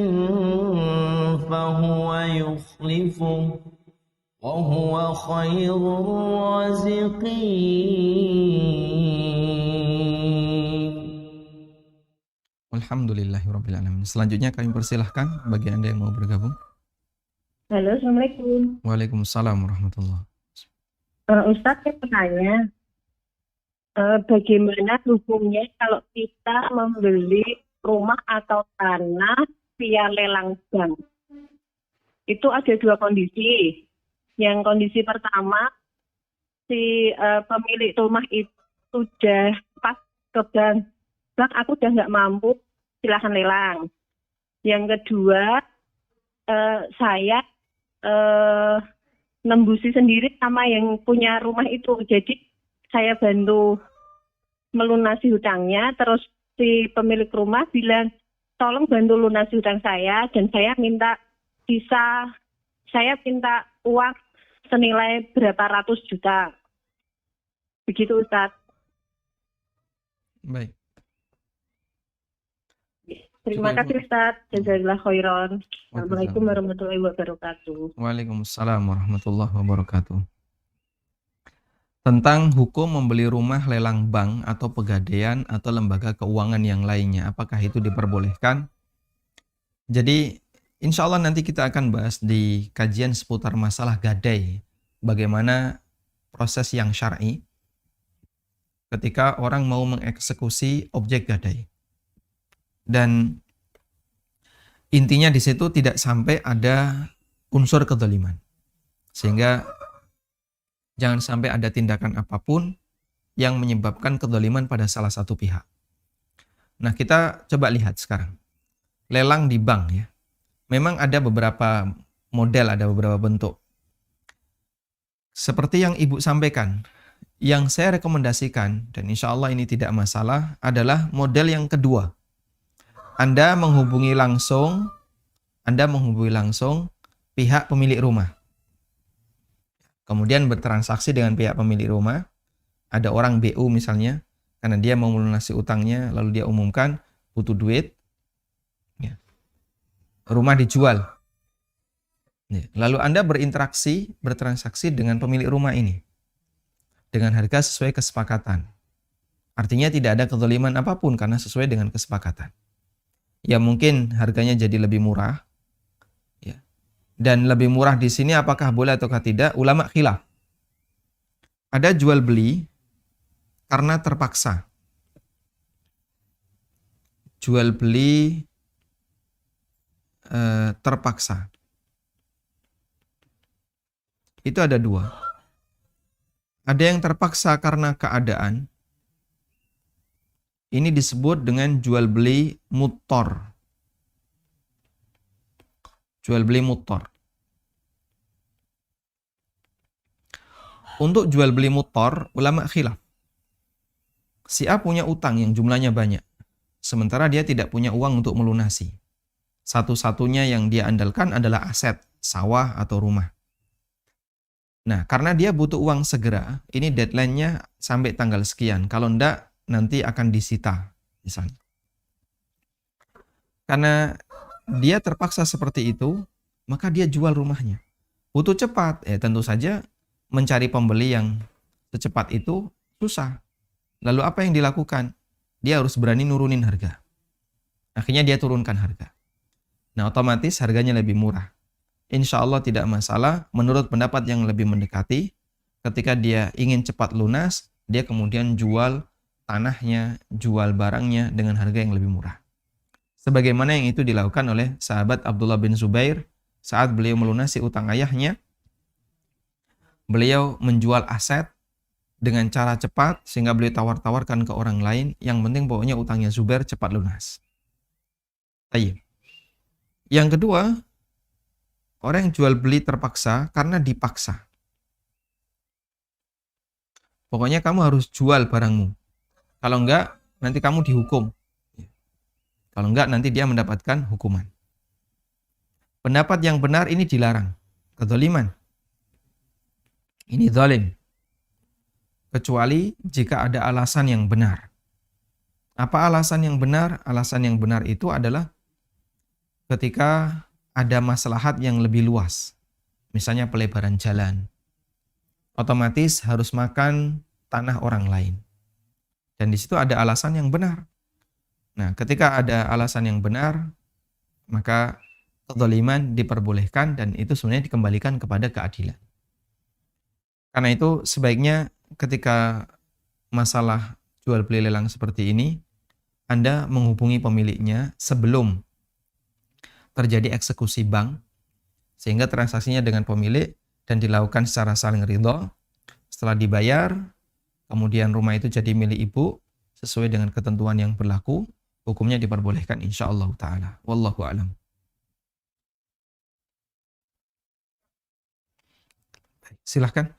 فَهُوَ يُخْلِفُهُ وَهُوَ خَيْرُ الرَّازِقِينَ. Alhamdulillahirabbil alamin. Selanjutnya kami persilahkan bagi Anda yang mau bergabung. Halo, Assalamualaikum. Waalaikumsalam warahmatullahi. Ustadz, saya bertanya, bagaimana hukumnya kalau kita membeli rumah atau tanah via lelang bank? Itu ada dua kondisi. Yang kondisi pertama, si pemilik rumah itu sudah pas ke bank, bang aku udah nggak mampu, silahkan lelang. Yang kedua, saya nembusi sendiri sama yang punya rumah itu. Jadi saya bantu melunasi hutangnya, terus si pemilik rumah bilang, tolong bantu lunasi hutang saya, dan saya minta uang senilai berapa ratus juta. Begitu, Ustadz. Baik. Terima Cukup, kasih, Ibu. Ustadz. Jazakallahu khairan. Assalamualaikum warahmatullahi wabarakatuh. Waalaikumsalam warahmatullahi wabarakatuh. Tentang hukum membeli rumah lelang bank atau pegadaian atau lembaga keuangan yang lainnya, apakah itu diperbolehkan? Jadi, insya Allah nanti kita akan bahas di kajian seputar masalah gadai, bagaimana proses yang syar'i ketika orang mau mengeksekusi objek gadai. Dan intinya di situ tidak sampai ada unsur kezaliman. Sehingga jangan sampai ada tindakan apapun yang menyebabkan kezaliman pada salah satu pihak. Nah, kita coba lihat sekarang. Lelang di bank ya. Memang ada beberapa model, ada beberapa bentuk. Seperti yang Ibu sampaikan, yang saya rekomendasikan, dan insya Allah ini tidak masalah, adalah model yang kedua. Anda menghubungi langsung pihak pemilik rumah. Kemudian bertransaksi dengan pihak pemilik rumah. Ada orang BU misalnya, karena dia mau melunasi utangnya, lalu dia umumkan butuh duit, ya. Rumah dijual. Ya. Lalu Anda bertransaksi dengan pemilik rumah ini dengan harga sesuai kesepakatan. Artinya tidak ada kezaliman apapun karena sesuai dengan kesepakatan. Ya mungkin harganya jadi lebih murah. Ya. Dan lebih murah di sini apakah boleh ataukah tidak? Ulama khilaf. Ada jual beli karena terpaksa. Jual beli terpaksa. Itu ada dua. Ada yang terpaksa karena keadaan. Ini disebut dengan jual beli muttor. Jual beli muttor. Untuk jual beli muttor, ulama khilaf. Si A punya utang yang jumlahnya banyak. Sementara dia tidak punya uang untuk melunasi. Satu-satunya yang dia andalkan adalah aset, sawah atau rumah. Nah, karena dia butuh uang segera, ini deadline-nya sampai tanggal sekian. Kalau enggak, nanti akan disita, misalnya. Karena dia terpaksa seperti itu, maka dia jual rumahnya. Butuh cepat, tentu saja mencari pembeli yang secepat itu susah. Lalu apa yang dilakukan? Dia harus berani nurunin harga. Akhirnya dia turunkan harga. Nah, otomatis harganya lebih murah. Insya Allah tidak masalah, menurut pendapat yang lebih mendekati, ketika dia ingin cepat lunas, dia kemudian jual tanahnya, jual barangnya dengan harga yang lebih murah. Sebagaimana yang itu dilakukan oleh sahabat Abdullah bin Zubair saat beliau melunasi utang ayahnya, beliau menjual aset dengan cara cepat sehingga beliau tawar-tawarkan ke orang lain, yang penting pokoknya utangnya Zubair cepat lunas. Baik. Yang kedua, orang yang jual beli terpaksa karena dipaksa. Pokoknya kamu harus jual barangmu. Kalau enggak, nanti kamu dihukum. Kalau enggak, nanti dia mendapatkan hukuman. Pendapat yang benar ini dilarang. Kezaliman. Ini zalim. Kecuali jika ada alasan yang benar. Apa alasan yang benar? Alasan yang benar itu adalah ketika ada maslahat yang lebih luas. Misalnya pelebaran jalan. Otomatis harus makan tanah orang lain. Dan di situ ada alasan yang benar. Nah, ketika ada alasan yang benar, maka kezaliman diperbolehkan dan itu sebenarnya dikembalikan kepada keadilan. Karena itu sebaiknya ketika masalah jual beli lelang seperti ini, Anda menghubungi pemiliknya sebelum terjadi eksekusi bank, sehingga transaksinya dengan pemilik dan dilakukan secara saling ridho. Setelah dibayar, kemudian rumah itu jadi milik ibu sesuai dengan ketentuan yang berlaku, hukumnya diperbolehkan insyaallah ta'ala. Wallahu a'lam. Silahkan.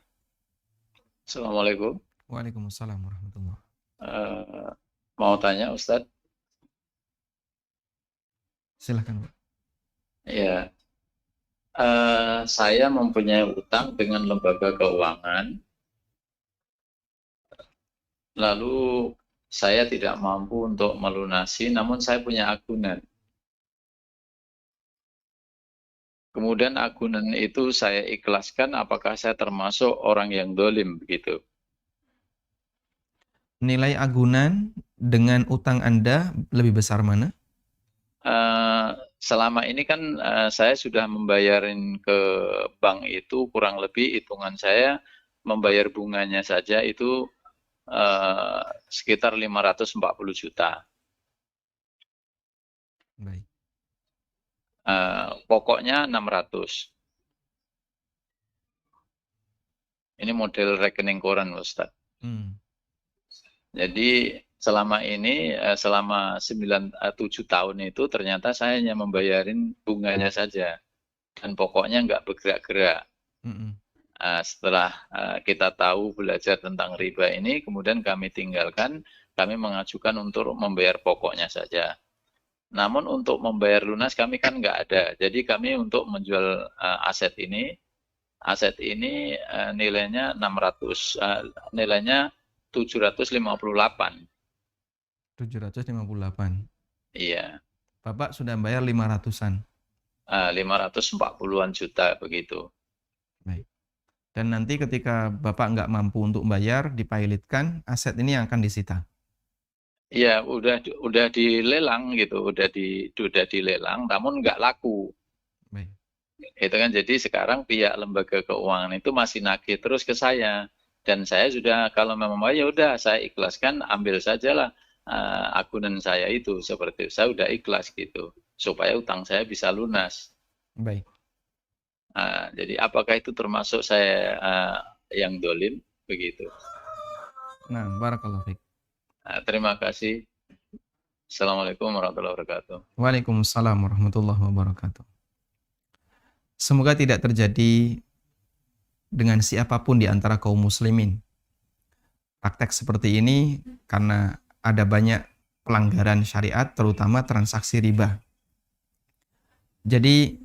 Assalamualaikum. Waalaikumsalam warahmatullahi wabarakatuh. Mau tanya Ustadz? Silahkan, Pak. Ya, saya mempunyai utang dengan lembaga keuangan, lalu saya tidak mampu untuk melunasi, namun saya punya agunan. Kemudian agunan itu saya ikhlaskan, apakah saya termasuk orang yang dolim begitu? Nilai agunan dengan utang Anda lebih besar mana? Selama ini kan saya sudah membayarin ke bank itu kurang lebih hitungan saya membayar bunganya saja itu sekitar 540 juta. Baik. Pokoknya 600. Ini model rekening koran, Ustaz. Jadi selama ini, selama 7 tahun itu ternyata saya hanya membayarin bunganya saja. Dan pokoknya nggak bergerak-gerak. Setelah kita tahu belajar tentang riba ini, kemudian kami tinggalkan, kami mengajukan untuk membayar pokoknya saja. Namun untuk membayar lunas kami kan nggak ada. Jadi kami untuk menjual aset ini nilainya 600, nilainya 758. 758. Iya, Bapak sudah bayar 500-an. 540-an juta begitu. Baik. Dan nanti ketika Bapak nggak mampu untuk bayar, dipilotkan, aset ini yang akan disita. Iya, udah dilelang gitu, udah dilelang, namun nggak laku. Baik. Itu kan, jadi sekarang pihak lembaga keuangan itu masih nagih terus ke saya, dan saya sudah, kalau memang ya udah saya ikhlaskan, ambil sajalah agunan saya itu, seperti saya udah ikhlas gitu, supaya utang saya bisa lunas. Baik. Jadi apakah itu termasuk saya yang dolim begitu? Nah, barakallahu fiik. Terima kasih. Assalamualaikum warahmatullahi wabarakatuh. Waalaikumsalam warahmatullahi wabarakatuh. Semoga tidak terjadi dengan siapapun di antara kaum muslimin praktek seperti ini, karena ada banyak pelanggaran syariat, terutama transaksi riba. Jadi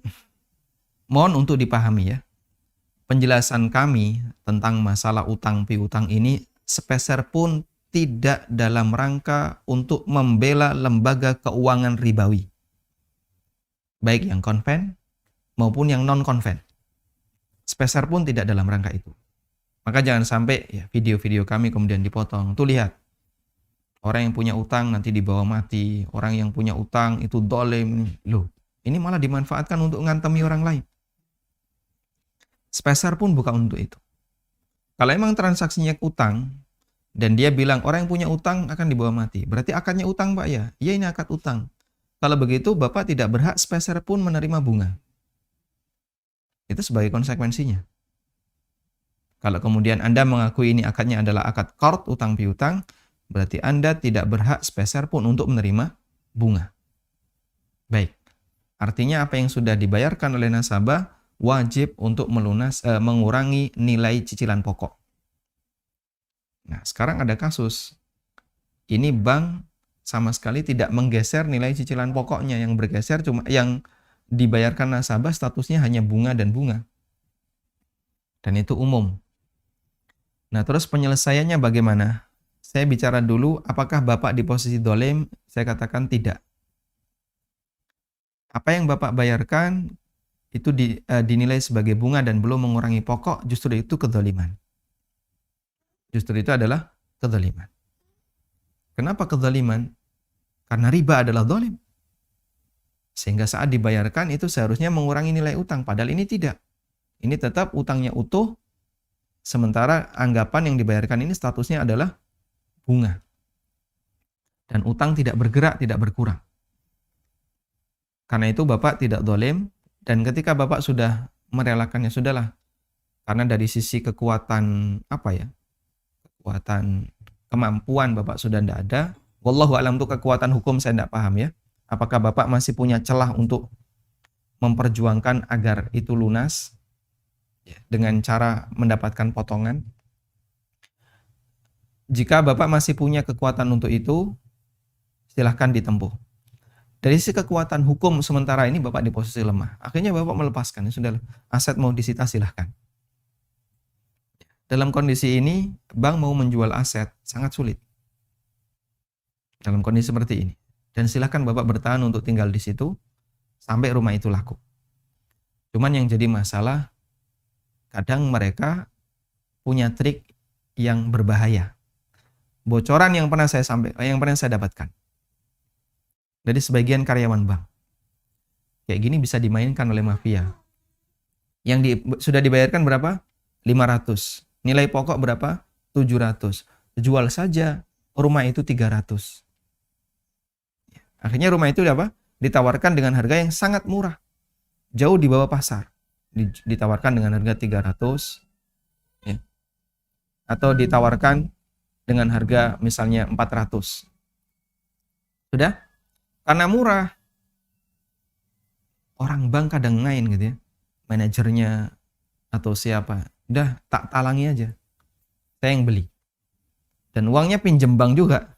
mohon untuk dipahami ya, penjelasan kami tentang masalah utang piutang ini sepeser pun tidak dalam rangka untuk membela lembaga keuangan ribawi, baik yang konven maupun yang non-konven. Sepeser pun tidak dalam rangka itu. Maka jangan sampai ya video-video kami kemudian dipotong. Tuh lihat, orang yang punya utang nanti dibawa mati, orang yang punya utang itu dolim. Loh, ini malah dimanfaatkan untuk ngantemi orang lain. Sepeser pun bukan untuk itu. Kalau emang transaksinya utang, dan dia bilang orang yang punya utang akan dibawa mati, berarti akadnya utang, Pak ya? Iya, ini akad utang. Kalau begitu Bapak tidak berhak sepeser pun menerima bunga. Itu sebagai konsekuensinya. Kalau kemudian Anda mengakui ini akadnya adalah akad qard, utang piutang, berarti Anda tidak berhak sepeser pun untuk menerima bunga. Baik. Artinya apa yang sudah dibayarkan oleh nasabah wajib untuk mengurangi nilai cicilan pokok. Nah, sekarang ada kasus. Ini bank sama sekali tidak menggeser nilai cicilan pokoknya, yang bergeser cuma yang dibayarkan nasabah statusnya hanya bunga dan bunga. Dan itu umum. Nah, terus penyelesaiannya bagaimana? Saya bicara dulu, apakah Bapak di posisi dolim? Saya katakan tidak. Apa yang Bapak bayarkan itu dinilai sebagai bunga dan belum mengurangi pokok, justru itu kezaliman. Justru itu adalah kezaliman. Kenapa kezaliman? Karena riba adalah zalim. Sehingga saat dibayarkan itu seharusnya mengurangi nilai utang, padahal ini tidak. Ini tetap utangnya utuh, sementara anggapan yang dibayarkan ini statusnya adalah bunga. Dan utang tidak bergerak, tidak berkurang. Karena itu Bapak tidak zalim, dan ketika Bapak sudah merelakannya, sudahlah. Karena dari sisi kekuatan kekuatan kemampuan Bapak sudah tidak ada. Wallahu a'lam, untuk kekuatan hukum saya tidak paham ya. Apakah Bapak masih punya celah untuk memperjuangkan agar itu lunas dengan cara mendapatkan potongan? Jika Bapak masih punya kekuatan untuk itu, silahkan ditempuh. Dari sisi kekuatan hukum sementara ini Bapak di posisi lemah. Akhirnya Bapak melepaskan, ya sudah, aset mau disita silahkan. Dalam kondisi ini, bank mau menjual aset sangat sulit. Dalam kondisi seperti ini. Dan silakan Bapak bertahan untuk tinggal di situ sampai rumah itu laku. Cuman yang jadi masalah, kadang mereka punya trik yang berbahaya. Bocoran yang pernah saya dapatkan dari sebagian karyawan bank. Kayak gini bisa dimainkan oleh mafia. Yang sudah dibayarkan berapa? 500. Nilai pokok berapa? 700. Jual saja rumah itu 300. Akhirnya rumah itu apa? Ditawarkan dengan harga yang sangat murah. jauh di bawah pasar. Ditawarkan dengan harga 300 ya. Atau ditawarkan dengan harga misalnya 400. Sudah? Karena murah. Orang bank kadang ngain gitu ya. Manajernya atau siapa. Udah tak talangi aja. Saya yang beli. Dan uangnya pinjem bank juga.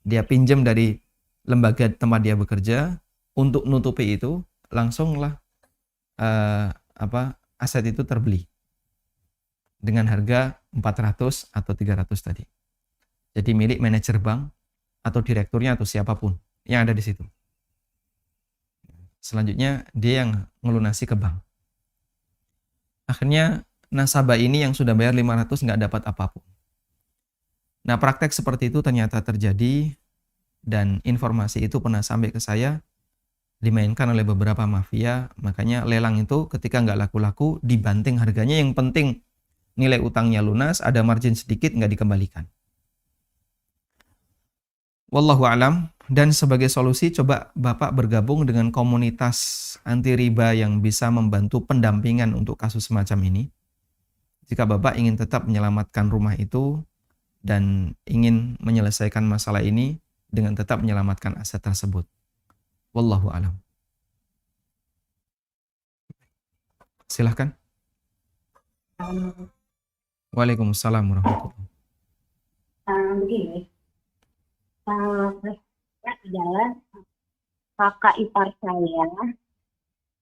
Dia pinjem dari lembaga tempat dia bekerja untuk nutupi itu, langsunglah aset itu terbeli dengan harga 400 atau 300 tadi. Jadi milik manajer bank atau direkturnya atau siapapun yang ada di situ. Selanjutnya dia yang ngelunasi ke bank. Akhirnya nasabah ini yang sudah bayar 500 nggak dapat apapun. Nah, praktek seperti itu ternyata terjadi dan informasi itu pernah sampai ke saya, dimainkan oleh beberapa mafia. Makanya lelang itu ketika nggak laku-laku dibanting harganya, yang penting nilai utangnya lunas, ada margin sedikit nggak dikembalikan. Wallahu alam. Dan sebagai solusi coba Bapak bergabung dengan komunitas anti riba yang bisa membantu pendampingan untuk kasus semacam ini. Jika Bapak ingin tetap menyelamatkan rumah itu dan ingin menyelesaikan masalah ini dengan tetap menyelamatkan aset tersebut. Wallahu alam. Silahkan. Waalaikumsalam warahmatullahi wabarakatuh. Begini, saya adalah kakak ipar saya,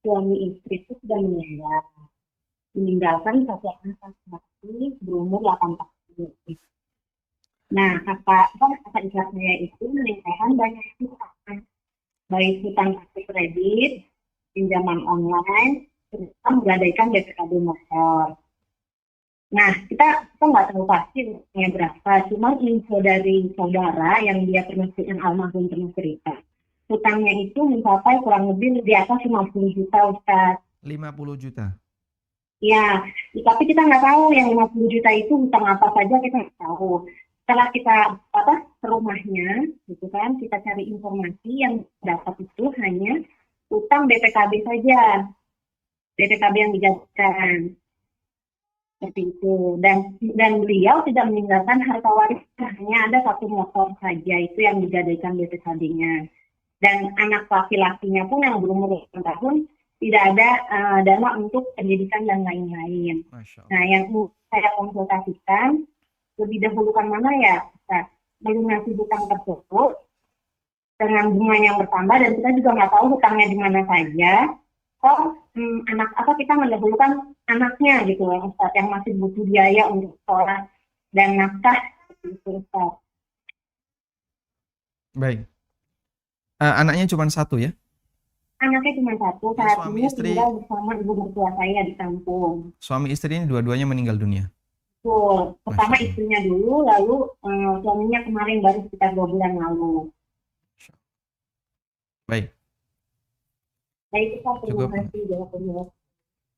suami istri itu sudah meninggal. Meninggalkan satu anak laki-laki berumur 8 tahun. Nah, kakak ipar saya itu meninggalkan banyak hutang, baik hutang kartu kredit, pinjaman online, serta menggadaikan BPKB motor. Nah, kita nggak tahu pasti utangnya berapa, cuma info dari saudara yang dia almarhum pernah cerita. Hutangnya itu mencapai kurang lebih di atas 50 juta, Ustaz. 50 juta? Ya, tapi kita nggak tahu yang 50 juta itu hutang apa saja, kita nggak tahu. Setelah kita ke rumahnya, gitu kan, kita cari informasi yang dapat itu hanya hutang BPKB saja, BPKB yang digadaikan. Seperti itu. Dan beliau tidak meninggalkan harta warisan, hanya ada satu motor saja, itu yang digadaikan BPKB-nya. Dan anak laki-lakinya pun yang berumur 8 tahun tidak ada dana untuk pendidikan dan lain-lain. Nah, yang saya konsultasikan, lebih dahulukan mana ya? Melunasi hutang tersebut dengan bunga yang bertambah, dan kita juga nggak tahu hutangnya di mana saja. Kita mendahulukan anaknya gitu ya, Ustaz, yang masih butuh biaya untuk sekolah dan nafkah gitu, Ustaz. Baik. Anaknya cuma satu ya? Anaknya cuma satu, saat ini tinggal bersama ibu mertua saya di kampung. Suami istri ini dua-duanya meninggal dunia? Betul. Pertama istrinya dulu, lalu suaminya kemarin baru sekitar 2 bulan lalu. Baik. Baik, Ustaz, terima Cukup. kasih jawabannya.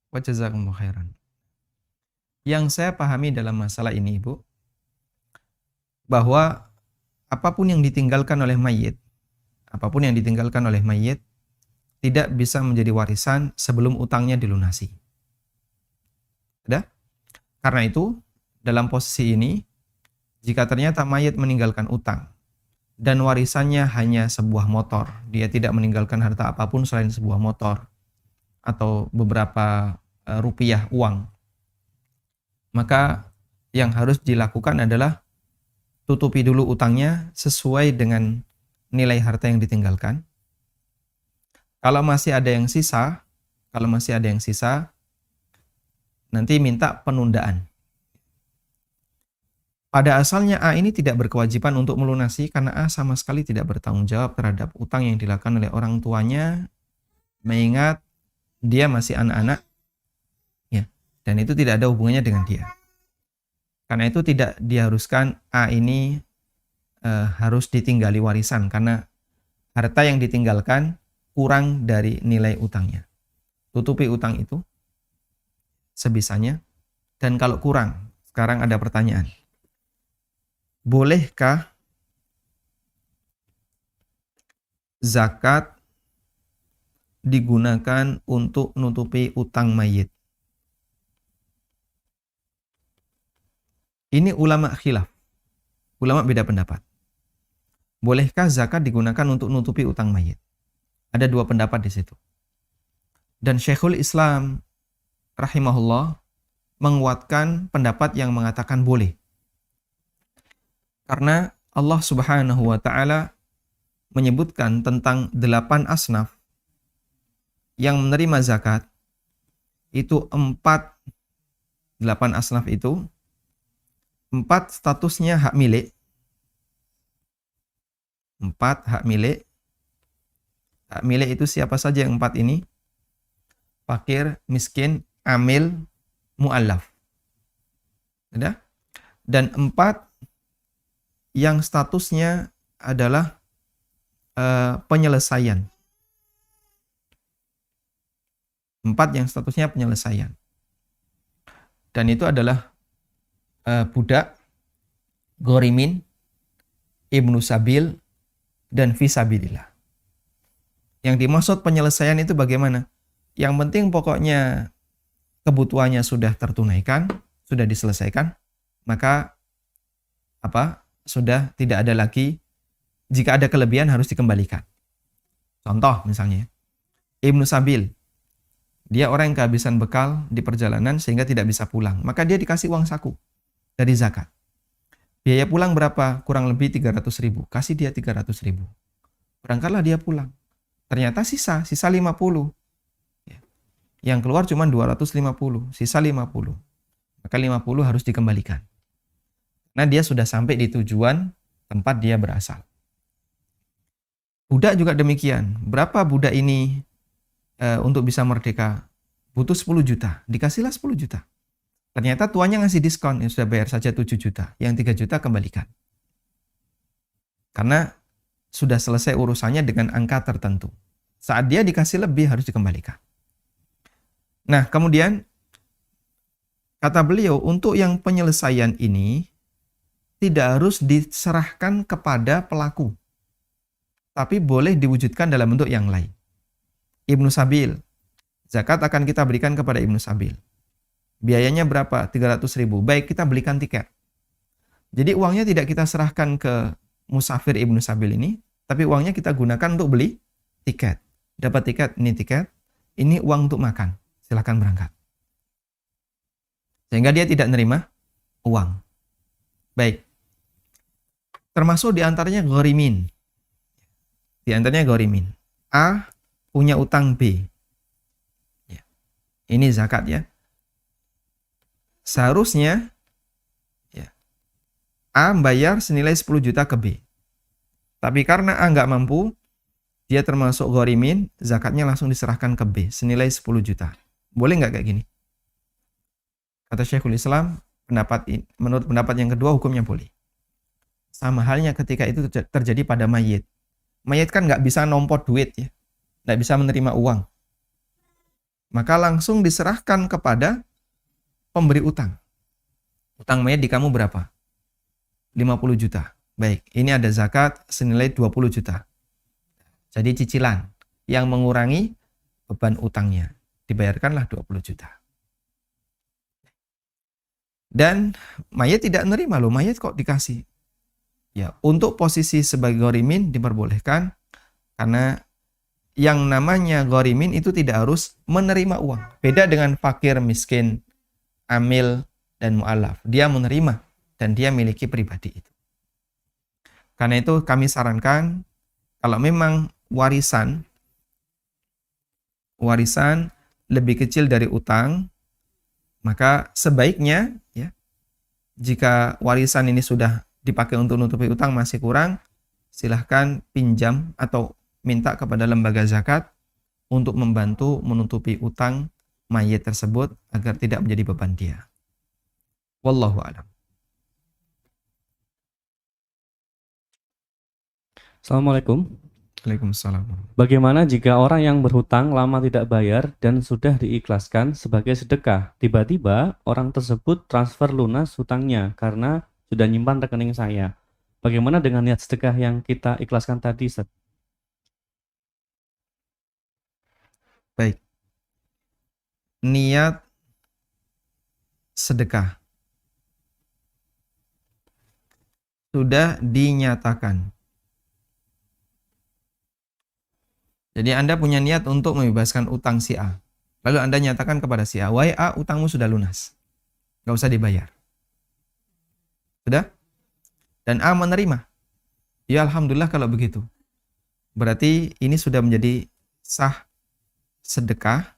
Wa jazakumullahu khairan. Yang saya pahami dalam masalah ini, Ibu, bahwa apapun yang ditinggalkan oleh mayit tidak bisa menjadi warisan sebelum utangnya dilunasi. Sudah? Karena itu, dalam posisi ini, jika ternyata mayit meninggalkan utang dan warisannya hanya sebuah motor, dia tidak meninggalkan harta apapun selain sebuah motor atau beberapa rupiah uang, maka yang harus dilakukan adalah tutupi dulu utangnya sesuai dengan nilai harta yang ditinggalkan. Kalau masih ada yang sisa, nanti minta penundaan. Pada asalnya A ini tidak berkewajiban untuk melunasi karena A sama sekali tidak bertanggung jawab terhadap utang yang dilakukan oleh orang tuanya, mengingat dia masih anak-anak, ya, dan itu tidak ada hubungannya dengan dia. Karena itu tidak diharuskan A ini harus ditinggali warisan karena harta yang ditinggalkan kurang dari nilai utangnya. Tutupi utang itu sebisanya, dan kalau kurang, sekarang ada pertanyaan. Bolehkah zakat digunakan untuk nutupi utang mayit. Ini ulama khilaf. Ulama beda pendapat. Bolehkah zakat digunakan untuk nutupi utang mayit? Ada dua pendapat di situ. Dan Syekhul Islam rahimahullah menguatkan pendapat yang mengatakan boleh. Karena Allah Subhanahu wa taala menyebutkan tentang 8 asnaf yang menerima zakat. Itu 8 asnaf itu 4 statusnya hak milik. 4 hak milik. Hak milik itu siapa saja yang 4 ini? Fakir, miskin, amil, mu'allaf. Ada? Dan 4 yang statusnya adalah penyelesaian. 4 yang statusnya penyelesaian. Dan itu adalah budak, gorimin, ibnu sabil, dan fisabilillah. Yang dimaksud penyelesaian itu bagaimana? Yang penting pokoknya kebutuhannya sudah tertunaikan, sudah diselesaikan, maka sudah tidak ada lagi, jika ada kelebihan harus dikembalikan. Contoh misalnya, ibnu sabil, dia orang yang kehabisan bekal di perjalanan sehingga tidak bisa pulang, maka dia dikasih uang saku dari zakat. Biaya pulang berapa? Kurang lebih 300.000. Kasih dia 300.000. Berangkatlah dia pulang. Ternyata sisa 50. Yang keluar cuma 250, sisa 50. Maka 50 harus dikembalikan. Nah, dia sudah sampai di tujuan tempat dia berasal. Budak juga demikian. Berapa budak ini untuk bisa merdeka? Butuh 10 juta. Dikasihlah 10 juta. Ternyata tuannya ngasih diskon. Yang sudah bayar saja 7 juta. Yang 3 juta kembalikan. Karena sudah selesai urusannya dengan angka tertentu. Saat dia dikasih lebih harus dikembalikan. Nah, kemudian kata beliau, untuk yang penyelesaian ini tidak harus diserahkan kepada pelaku, tapi boleh diwujudkan dalam bentuk yang lain. Ibnu Sabil, zakat akan kita berikan kepada Ibnu Sabil. Biayanya berapa? 300.000. Baik, kita belikan tiket. Jadi uangnya tidak kita serahkan ke musafir Ibnu Sabil ini, tapi uangnya kita gunakan untuk beli tiket. Dapat tiket, ini uang untuk makan. Silakan berangkat. Sehingga dia tidak menerima uang. Baik. Termasuk diantaranya ghorimin. Diantaranya ghorimin. A punya utang B. Ya. Ini zakat ya. Seharusnya ya, A membayar senilai 10 juta ke B. Tapi karena A nggak mampu, dia termasuk ghorimin, zakatnya langsung diserahkan ke B senilai 10 juta. Boleh nggak kayak gini? Kata Syekhul Islam, menurut pendapat yang kedua hukumnya boleh. Sama halnya ketika itu terjadi pada mayit. Mayit kan nggak bisa nompot duit ya, nggak bisa menerima uang. Maka langsung diserahkan kepada pemberi utang. Utang mayit di kamu berapa? 50 juta. Baik, ini ada zakat senilai 20 juta. Jadi cicilan yang mengurangi beban utangnya. Dibayarkanlah 20 juta. Dan mayat tidak menerima loh, mayat kok dikasih. Ya, untuk posisi sebagai ghorimin diperbolehkan karena yang namanya ghorimin itu tidak harus menerima uang. Beda dengan fakir, miskin, amil, dan mu'alaf. Dia menerima dan dia miliki pribadi itu. Karena itu kami sarankan kalau memang warisan lebih kecil dari utang, maka sebaiknya ya, jika warisan ini sudah dipakai untuk nutupi utang masih kurang, silahkan pinjam atau minta kepada lembaga zakat untuk membantu menutupi utang mayit tersebut agar tidak menjadi beban dia. Wallahu a'lam. Assalamualaikum. Waalaikumsalam. Bagaimana jika orang yang berhutang lama tidak bayar dan sudah diikhlaskan sebagai sedekah? Tiba-tiba orang tersebut transfer lunas hutangnya karena sudah nyimpan rekening saya. Bagaimana dengan niat sedekah yang kita ikhlaskan tadi, Ustaz? Baik. Niat sedekah sudah dinyatakan. Jadi Anda punya niat untuk membebaskan utang si A. Lalu Anda nyatakan kepada si A, wahai A, utangmu sudah lunas. Nggak usah dibayar. Sudah? Dan A menerima. Ya Alhamdulillah kalau begitu. Berarti ini sudah menjadi sah sedekah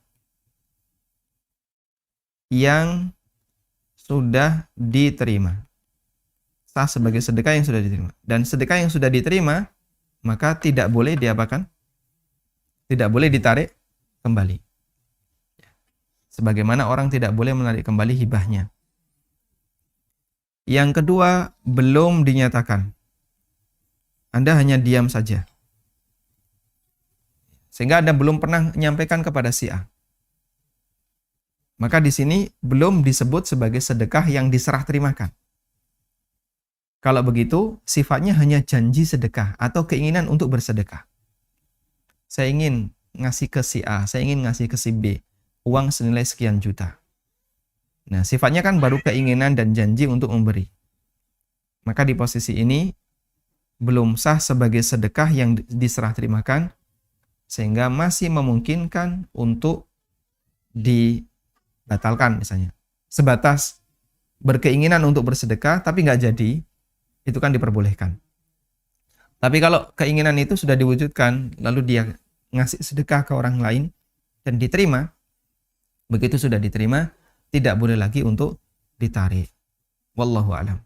yang sudah diterima. Sah sebagai sedekah yang sudah diterima. Dan sedekah yang sudah diterima, maka tidak boleh diapakan? Tidak boleh ditarik kembali. Sebagaimana orang tidak boleh menarik kembali hibahnya. Yang kedua, belum dinyatakan. Anda hanya diam saja. Sehingga Anda belum pernah menyampaikan kepada si A. Maka di sini belum disebut sebagai sedekah yang diserah terimakan. Kalau begitu, sifatnya hanya janji sedekah atau keinginan untuk bersedekah. Saya ingin ngasih ke si A, saya ingin ngasih ke si B, uang senilai sekian juta. Nah, sifatnya kan baru keinginan dan janji untuk memberi. Maka di posisi ini, belum sah sebagai sedekah yang diserah terimakan, sehingga masih memungkinkan untuk dibatalkan misalnya. Sebatas berkeinginan untuk bersedekah, tapi nggak jadi, itu kan diperbolehkan. Tapi kalau keinginan itu sudah diwujudkan, lalu dia ngasih sedekah ke orang lain dan diterima, begitu sudah diterima, tidak boleh lagi untuk ditarik. Wallahu a'lam.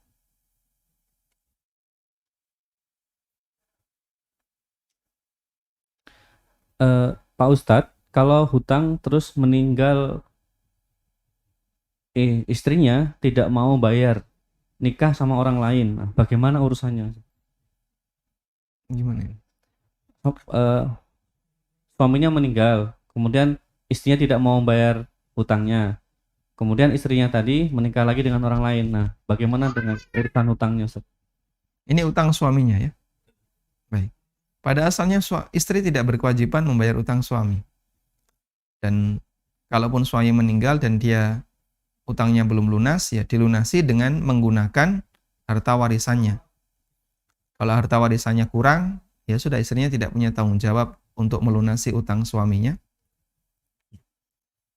Pak Ustadz, kalau hutang terus meninggal, istrinya tidak mau bayar, nikah sama orang lain, nah, bagaimana urusannya? Gimana? Suaminya meninggal, kemudian istrinya tidak mau bayar hutangnya, kemudian istrinya tadi menikah lagi dengan orang lain. Nah, bagaimana dengan urusan hutangnya, Ustaz? Ini utang suaminya ya. Baik. Pada asalnya istri tidak berkewajiban membayar utang suami. Dan kalaupun suami meninggal dan dia utangnya belum lunas, ya dilunasi dengan menggunakan harta warisannya. Kalau harta warisannya kurang, ya sudah istrinya tidak punya tanggung jawab untuk melunasi utang suaminya.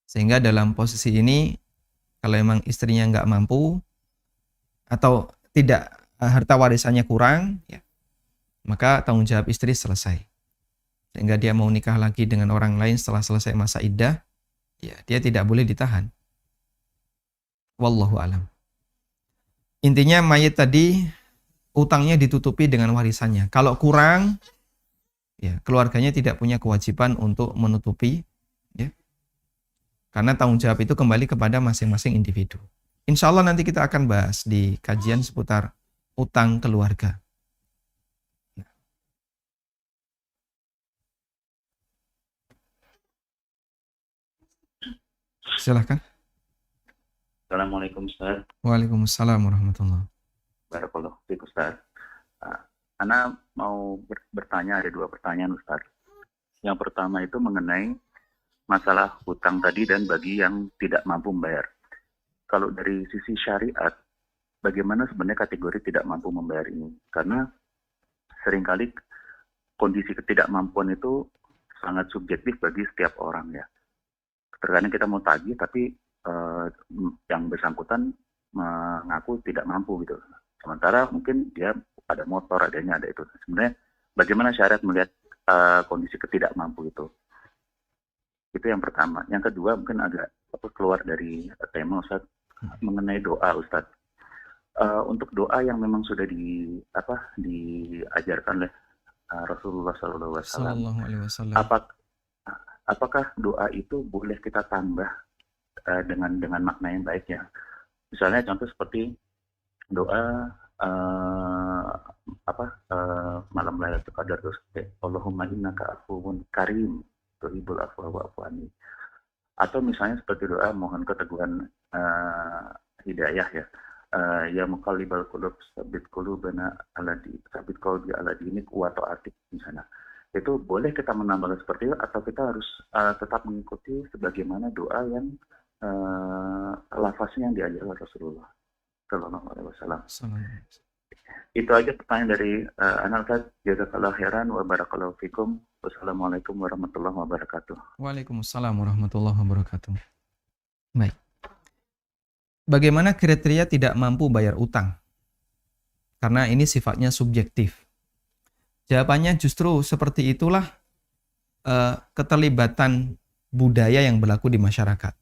Sehingga dalam posisi ini, kalau memang istrinya nggak mampu atau tidak harta warisannya kurang, ya, maka tanggung jawab istri selesai. Sehingga dia mau nikah lagi dengan orang lain setelah selesai masa iddah, ya dia tidak boleh ditahan. Wallahu alam. Intinya mayit tadi utangnya ditutupi dengan warisannya. Kalau kurang, ya keluarganya tidak punya kewajiban untuk menutupi, ya. Karena tanggung jawab itu kembali kepada masing-masing individu. Insya Allah nanti kita akan bahas di kajian seputar utang keluarga. Silahkan. Assalamualaikum Ustaz. Waalaikumsalam warahmatullahi wabarakatuh. Barakallahu fiik Ustaz. Ana mau bertanya, ada dua pertanyaan Ustaz. Yang pertama itu mengenai masalah hutang tadi dan bagi yang tidak mampu membayar. Kalau dari sisi syariat, bagaimana sebenarnya kategori tidak mampu membayar ini? Karena seringkali kondisi ketidakmampuan itu sangat subjektif bagi setiap orang ya. Terkadang kita mau tagih tapi yang bersangkutan mengaku tidak mampu gitu. Sementara mungkin dia ada motor, adanya ada itu. Sebenarnya bagaimana syariat melihat kondisi ketidakmampu itu? Itu yang pertama. Yang kedua mungkin agak keluar dari tema Ustaz, mengenai doa Ustaz. Untuk doa yang memang sudah diajarkan oleh Rasulullah SAW. Apakah doa itu boleh kita tambah dengan makna yang baik ya? Misalnya contoh seperti doa malam Lailatul Qadar terus Allahumma innaka afuwun karim tuhibbul afwa wa'fu anni. Atau misalnya seperti doa mohon keteguhan hidayah ya. Ya muqallibal qulub tsabbit qulubana ala qalbi ala dinik wa ta'atik misalnya. itu boleh kita menambahkan seperti itu atau kita harus tetap mengikuti sebagaimana doa yang lafaznya yang diajarkan Rasulullah Sallallahu Alaihi Wasallam. Itu aja pertanyaan dari Anak Ustaz. Jazakallahu khairan wa barakallahu fikum. Wassalamualaikum warahmatullahi wabarakatuh. Waalaikumsalam warahmatullahi wabarakatuh. Baik. Bagaimana kriteria tidak mampu bayar utang? Karena ini sifatnya subjektif. Jawabannya justru seperti itulah keterlibatan budaya yang berlaku di masyarakat.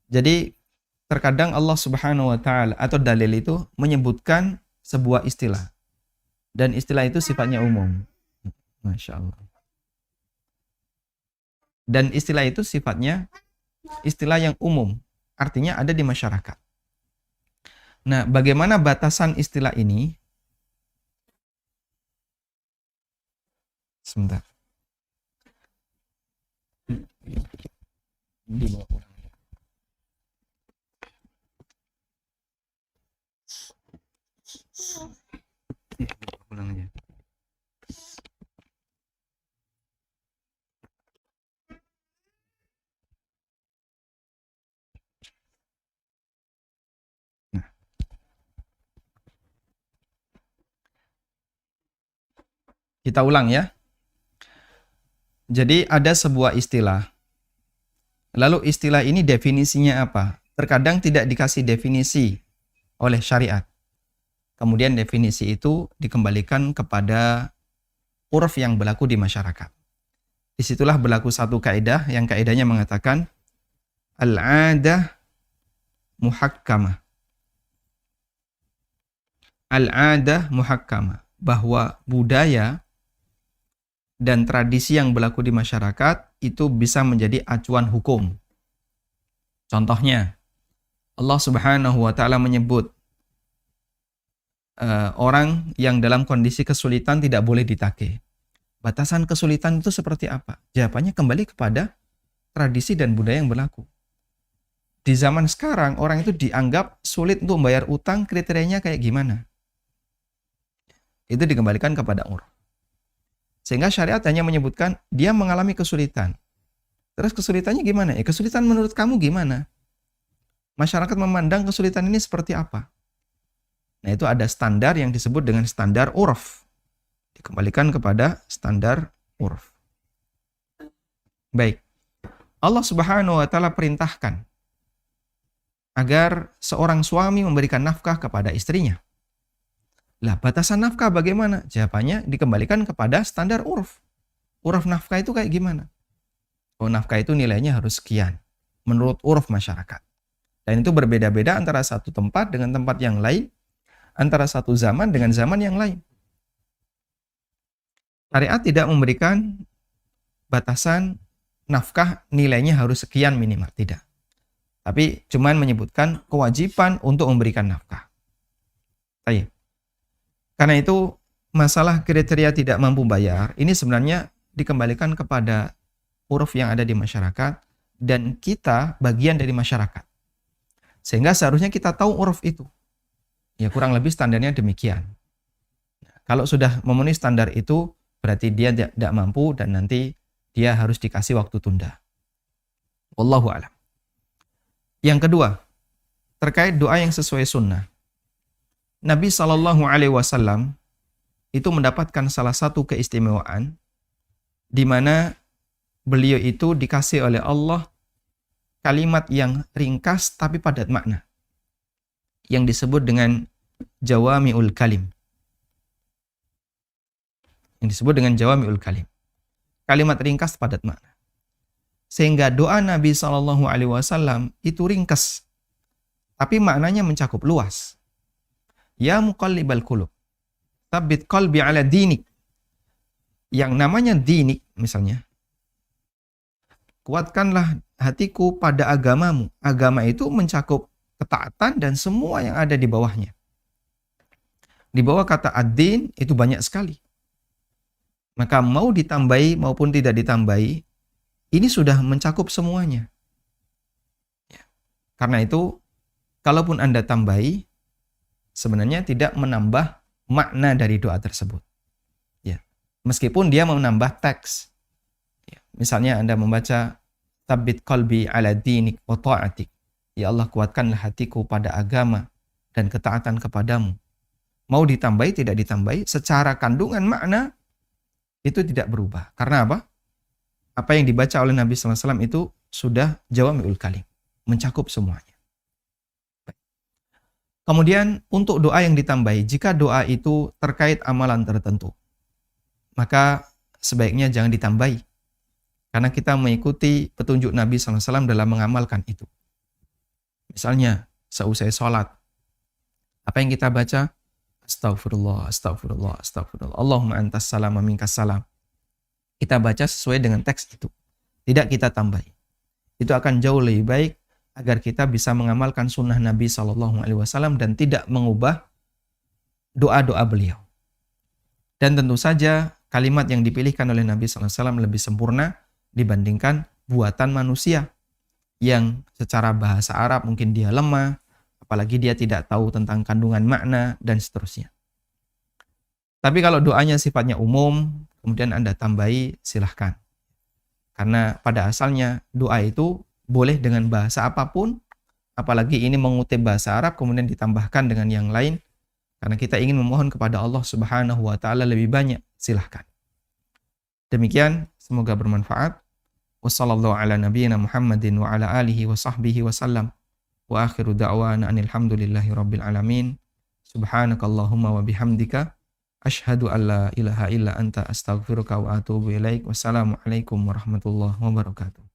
Jadi terkadang Allah Subhanahu wa taala atau dalil itu menyebutkan sebuah istilah. Dan istilah itu sifatnya umum. Masya Allah. Dan istilah itu sifatnya istilah yang umum. Artinya ada di masyarakat. Nah, bagaimana batasan istilah ini? Sebentar. Di bawah orang. Ulang aja. Nah. Kita ulang ya. Jadi ada sebuah istilah. Lalu istilah ini definisinya apa? Terkadang tidak dikasih definisi oleh syariat. Kemudian definisi itu dikembalikan kepada uruf yang berlaku di masyarakat. Disitulah berlaku satu kaidah yang kaidahnya mengatakan al-'adah muhakkamah. Al-'adah muhakkamah. Bahwa budaya dan tradisi yang berlaku di masyarakat itu bisa menjadi acuan hukum. Contohnya, Allah Subhanahu wa taala menyebut orang yang dalam kondisi kesulitan tidak boleh ditagih. Batasan kesulitan itu seperti apa? Jawabannya kembali kepada tradisi dan budaya yang berlaku. Di zaman sekarang, orang itu dianggap sulit untuk membayar utang, kriterianya kayak gimana? Itu dikembalikan kepada uruf. Sehingga syariat hanya menyebutkan dia mengalami kesulitan. Terus kesulitannya gimana? Kesulitan menurut kamu gimana? Masyarakat memandang kesulitan ini seperti apa? Nah, itu ada standar yang disebut dengan standar uruf. Dikembalikan kepada standar uruf. Baik. Allah Subhanahu wa taala perintahkan agar seorang suami memberikan nafkah kepada istrinya. Lah, batasan nafkah bagaimana? Jawabannya dikembalikan kepada standar uruf. Uruf nafkah itu kayak gimana? Oh, nafkah itu nilainya harus sekian menurut uruf masyarakat. Dan itu berbeda-beda antara satu tempat dengan tempat yang lain, antara satu zaman dengan zaman yang lain. Syariat tidak memberikan batasan nafkah nilainya harus sekian minimal, tidak. Tapi cuman menyebutkan kewajiban untuk memberikan nafkah. Baik. Karena itu masalah kriteria tidak mampu bayar ini sebenarnya dikembalikan kepada uruf yang ada di masyarakat dan kita bagian dari masyarakat. Sehingga seharusnya kita tahu uruf itu. Ya kurang lebih standarnya demikian. Kalau sudah memenuhi standar itu, berarti dia tidak mampu dan nanti dia harus dikasih waktu tunda. Wallahu a'lam. Yang kedua, terkait doa yang sesuai sunnah. Nabi SAW itu mendapatkan salah satu keistimewaan di mana beliau itu dikasih oleh Allah kalimat yang ringkas tapi padat makna, yang disebut dengan jawami'ul kalim. Yang disebut dengan jawami'ul kalim. Kalimat ringkas padat makna. Sehingga doa Nabi SAW itu ringkas, tapi maknanya mencakup luas. Ya muqallibal qulub, tsabbit qalbi ala dinik. Yang namanya dinik misalnya, kuatkanlah hatiku pada agamamu. Agama itu mencakup ketaatan dan semua yang ada di bawahnya. Di bawah kata ad-din itu banyak sekali. Maka mau ditambahi maupun tidak ditambahi, ini sudah mencakup semuanya. Ya. Karena itu, kalaupun Anda tambahi, sebenarnya tidak menambah makna dari doa tersebut. Ya. Meskipun dia menambah teks. Ya, misalnya Anda membaca Tabbit qalbi ala dinik wa ta'atik. Ya Allah, kuatkanlah hatiku pada agama dan ketaatan kepadamu. Mau ditambahi, tidak ditambahi, secara kandungan makna itu tidak berubah. Karena apa? Apa yang dibaca oleh Nabi SAW itu sudah jawami'ul kalim, mencakup semuanya. Kemudian untuk doa yang ditambahi, jika doa itu terkait amalan tertentu, maka sebaiknya jangan ditambahi. Karena kita mengikuti petunjuk Nabi SAW dalam mengamalkan itu. Misalnya, seusai sholat, apa yang kita baca? Astaghfirullah, astaghfirullah, astaghfirullah. Allahumma antas salam wa minkas salam. Kita baca sesuai dengan teks itu. Tidak kita tambahi. Itu akan jauh lebih baik agar kita bisa mengamalkan sunnah Nabi SAW dan tidak mengubah doa-doa beliau. Dan tentu saja kalimat yang dipilihkan oleh Nabi SAW lebih sempurna dibandingkan buatan manusia yang secara bahasa Arab mungkin dia lemah, apalagi dia tidak tahu tentang kandungan makna dan seterusnya. Tapi kalau doanya sifatnya umum, kemudian Anda tambahi, silahkan. Karena pada asalnya doa itu boleh dengan bahasa apapun, apalagi ini mengutip bahasa Arab kemudian ditambahkan dengan yang lain, karena kita ingin memohon kepada Allah Subhanahu wa taala lebih banyak, silahkan. Demikian, semoga bermanfaat. Wassallallahu ala nabiyyina Muhammadin wa ala alihi wa sahbihi wa sallam. Wa akhiru da'wana anilhamdulillahi rabbil alamin. Subhanakallahumma wa bihamdika asyhadu an la ilaha illa anta astaghfiruka wa atubu ilaik. Wassalamualaikum warahmatullahi wabarakatuh.